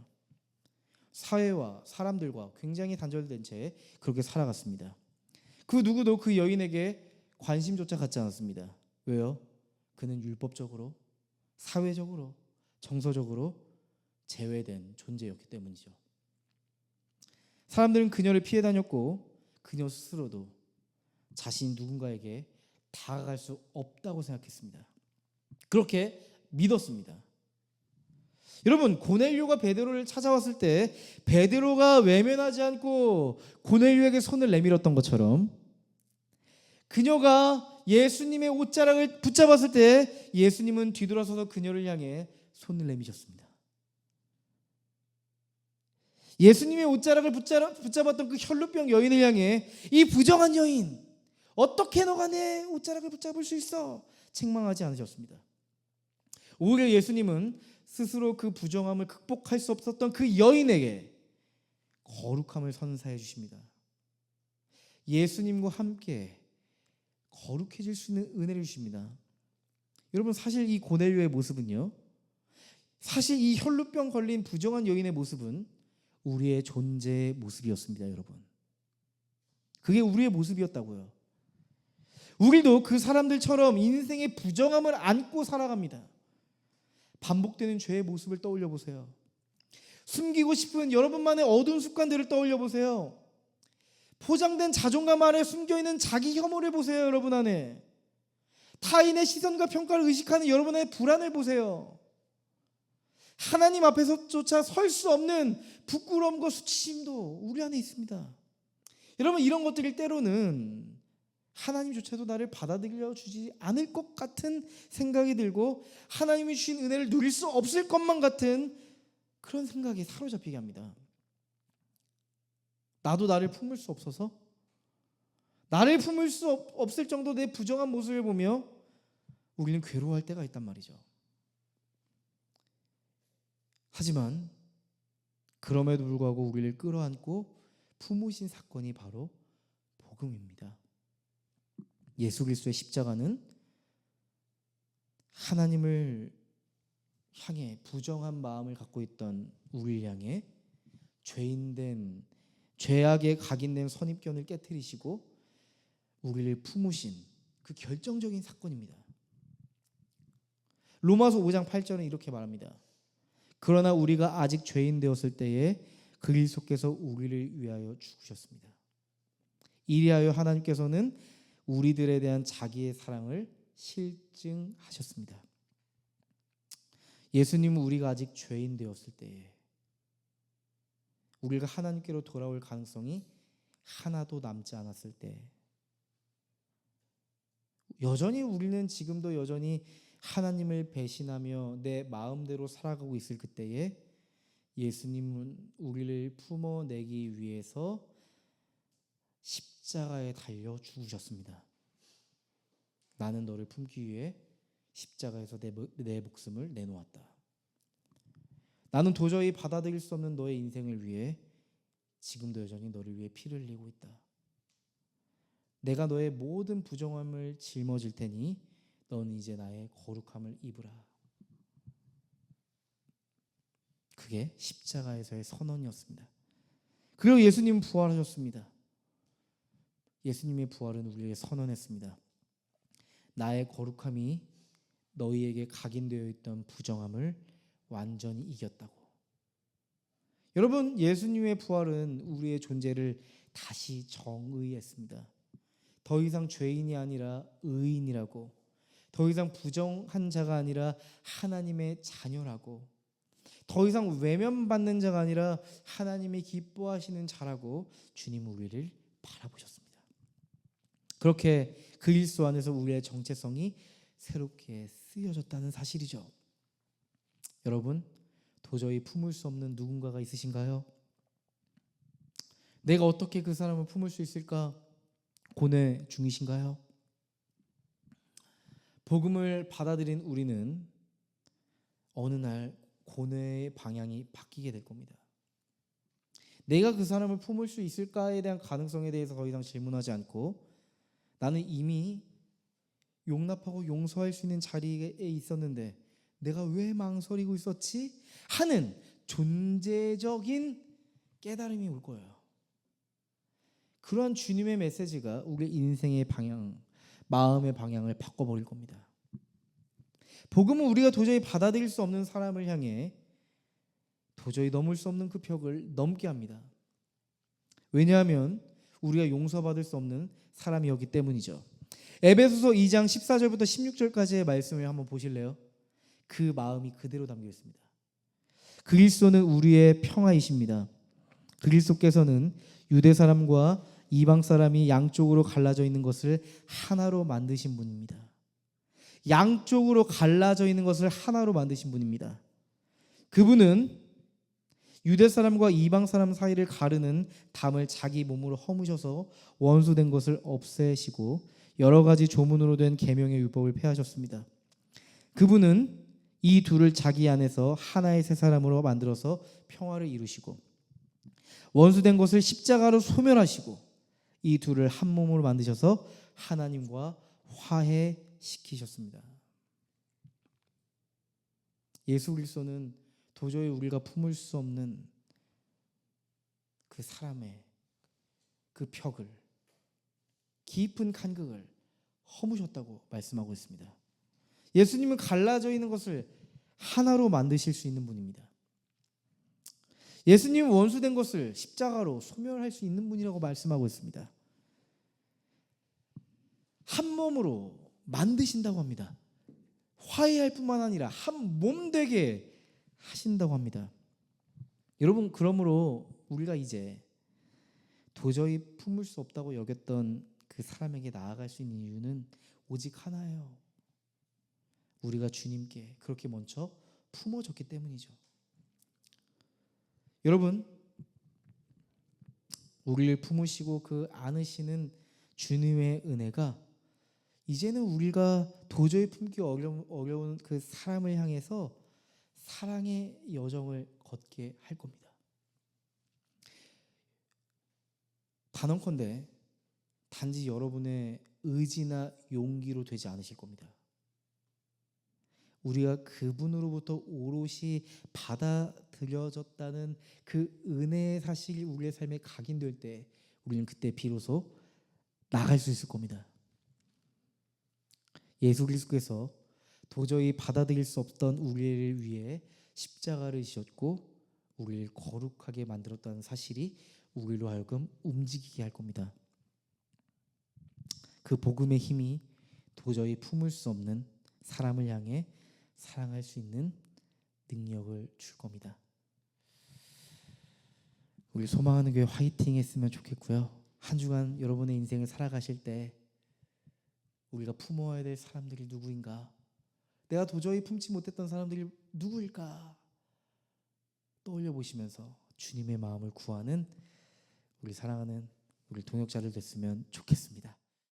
사회와 사람들과 굉장히 단절된 채 그렇게 살아갔습니다. 그 누구도 그 여인에게 관심조차 갖지 않았습니다. 왜요? 그는 율법적으로, 사회적으로, 정서적으로 제외된 존재였기 때문이죠. 사람들은 그녀를 피해 다녔고 그녀 스스로도 자신이 누군가에게 다가갈 수 없다고 생각했습니다. 그렇게 믿었습니다. 여러분, 고넬료가 베드로를 찾아왔을 때 베드로가 외면하지 않고 고넬료에게 손을 내밀었던 것처럼 그녀가 예수님의 옷자락을 붙잡았을 때 예수님은 뒤돌아서서 그녀를 향해 손을 내미셨습니다. 예수님의 옷자락을 붙잡았던 그 혈루병 여인을 향해 이 부정한 여인, 어떻게 너가 내 옷자락을 붙잡을 수 있어? 책망하지 않으셨습니다. 오히려 예수님은 스스로 그 부정함을 극복할 수 없었던 그 여인에게 거룩함을 선사해 주십니다. 예수님과 함께 거룩해질 수 있는 은혜를 주십니다. 여러분, 사실 이 고넬료의 모습은요, 사실 이 혈루병 걸린 부정한 여인의 모습은 우리의 존재의 모습이었습니다. 여러분, 그게 우리의 모습이었다고요. 우리도 그 사람들처럼 인생의 부정함을 안고 살아갑니다. 반복되는 죄의 모습을 떠올려 보세요. 숨기고 싶은 여러분만의 어두운 습관들을 떠올려 보세요. 포장된 자존감 아래 숨겨있는 자기 혐오를 보세요. 여러분 안에 타인의 시선과 평가를 의식하는 여러분의 불안을 보세요. 하나님 앞에서조차 설 수 없는 부끄러움과 수치심도 우리 안에 있습니다. 여러분, 이런 것들이 때로는 하나님조차도 나를 받아들여 주지 않을 것 같은 생각이 들고 하나님이 주신 은혜를 누릴 수 없을 것만 같은 그런 생각에 사로잡히게 합니다. 나도 나를 품을 수 없어서, 나를 품을 수 없을 정도 내 부정한 모습을 보며 우리는 괴로워할 때가 있단 말이죠. 하지만 그럼에도 불구하고 우리를 끌어안고 품으신 사건이 바로 복음입니다. 예수 그리스도의 십자가는 하나님을 향해 부정한 마음을 갖고 있던 우리를 향해 죄인된 죄악에 각인된 선입견을 깨트리시고 우리를 품으신 그 결정적인 사건입니다. 로마서 5장 8절은 이렇게 말합니다. 그러나 우리가 아직 죄인 되었을 때에 그리스도께서 우리를 위하여 죽으셨습니다. 이리하여 하나님께서는 우리들에 대한 자기의 사랑을 실증하셨습니다. 예수님은 우리가 아직 죄인 되었을 때에 우리가 하나님께로 돌아올 가능성이 하나도 남지 않았을 때 여전히 우리는 지금도 여전히 하나님을 배신하며 내 마음대로 살아가고 있을 그때에 예수님은 우리를 품어내기 위해서 십자가에 달려 죽으셨습니다. 나는 너를 품기 위해 십자가에서 내 목숨을 내놓았다. 나는 도저히 받아들일 수 없는 너의 인생을 위해 지금도 여전히 너를 위해 피를 흘리고 있다. 내가 너의 모든 부정함을 짊어질 테니 너는 이제 나의 거룩함을 입으라. 그게 십자가에서의 선언이었습니다. 그리고 예수님은 부활하셨습니다. 예수님의 부활은 우리에게 선언했습니다. 나의 거룩함이 너희에게 각인되어 있던 부정함을 완전히 이겼다고. 여러분, 예수님의 부활은 우리의 존재를 다시 정의했습니다. 더 이상 죄인이 아니라 의인이라고, 더 이상 부정한 자가 아니라 하나님의 자녀라고, 더 이상 외면받는 자가 아니라 하나님이 기뻐하시는 자라고 주님 우리를 바라보셨습니다. 그렇게 그리스도 안에서 우리의 정체성이 새롭게 쓰여졌다는 사실이죠. 여러분, 도저히 품을 수 없는 누군가가 있으신가요? 내가 어떻게 그 사람을 품을 수 있을까 고뇌 중이신가요? 복음을 받아들인 우리는 어느 날 고뇌의 방향이 바뀌게 될 겁니다. 내가 그 사람을 품을 수 있을까에 대한 가능성에 대해서 더 이상 질문하지 않고, 나는 이미 용납하고 용서할 수 있는 자리에 있었는데 내가 왜 망설이고 있었지? 하는 존재적인 깨달음이 올 거예요. 그러한 주님의 메시지가 우리 인생의 방향, 마음의 방향을 바꿔버릴 겁니다. 복음은 우리가 도저히 받아들일 수 없는 사람을 향해 도저히 넘을 수 없는 그 벽을 넘게 합니다. 왜냐하면 우리가 용서받을 수 없는 사람이었기 때문이죠. 에베소서 2장 14절부터 16절까지의 말씀을 한번 보실래요? 그 마음이 그대로 담겨 있습니다. 그리스도는 우리의 평화이십니다. 그리스도께서는 유대 사람과 이방 사람이 양쪽으로 갈라져 있는 것을 하나로 만드신 분입니다. 양쪽으로 갈라져 있는 것을 하나로 만드신 분입니다. 그분은 유대 사람과 이방 사람 사이를 가르는 담을 자기 몸으로 허무셔서 원수된 것을 없애시고 여러 가지 조문으로 된 계명의 율법을 폐하셨습니다. 그분은 이 둘을 자기 안에서 하나의 새 사람으로 만들어서 평화를 이루시고 원수된 것을 십자가로 소멸하시고 이 둘을 한 몸으로 만드셔서 하나님과 화해시키셨습니다. 예수 그리스도는 도저히 우리가 품을 수 없는 그 사람의 그 벽을, 깊은 간극을 허무셨다고 말씀하고 있습니다. 예수님은 갈라져 있는 것을 하나로 만드실 수 있는 분입니다. 예수님은 원수된 것을 십자가로 소멸할 수 있는 분이라고 말씀하고 있습니다. 한 몸으로 만드신다고 합니다. 화해할 뿐만 아니라 한 몸 되게 하신다고 합니다. 여러분, 그러므로 우리가 이제 도저히 품을 수 없다고 여겼던 그 사람에게 나아갈 수 있는 이유는 오직 하나예요. 우리가 주님께 그렇게 먼저 품어졌기 때문이죠. 여러분, 우리를 품으시고 그 안으시는 주님의 은혜가 이제는 우리가 도저히 품기 어려운 그 사람을 향해서 사랑의 여정을 걷게 할 겁니다. 단언컨대 단지 여러분의 의지나 용기로 되지 않으실 겁니다. 우리가 그분으로부터 오롯이 받아들여졌다는 그 은혜의 사실이 우리의 삶에 각인될 때 우리는 그때 비로소 나갈 수 있을 겁니다. 예수 그리스도께서 도저히 받아들일 수 없던 우리를 위해 십자가를 지셨고 우리를 거룩하게 만들었다는 사실이 우리로 하여금 움직이게 할 겁니다. 그 복음의 힘이 도저히 품을 수 없는 사람을 향해 사랑할 수 있는 능력을 줄 겁니다. 우리 소망하는 교회 화이팅 했으면 좋겠고요. 한 주간 여러분의 인생을 살아가실 때 우리가 품어야 될 사람들이 누구인가? 내가 도저히 품지 못했던 사람들이 누구일까? 떠올려 보시면서 주님의 마음을 구하는 우리 사랑하는 우리 동역자들 됐으면 좋겠습니다.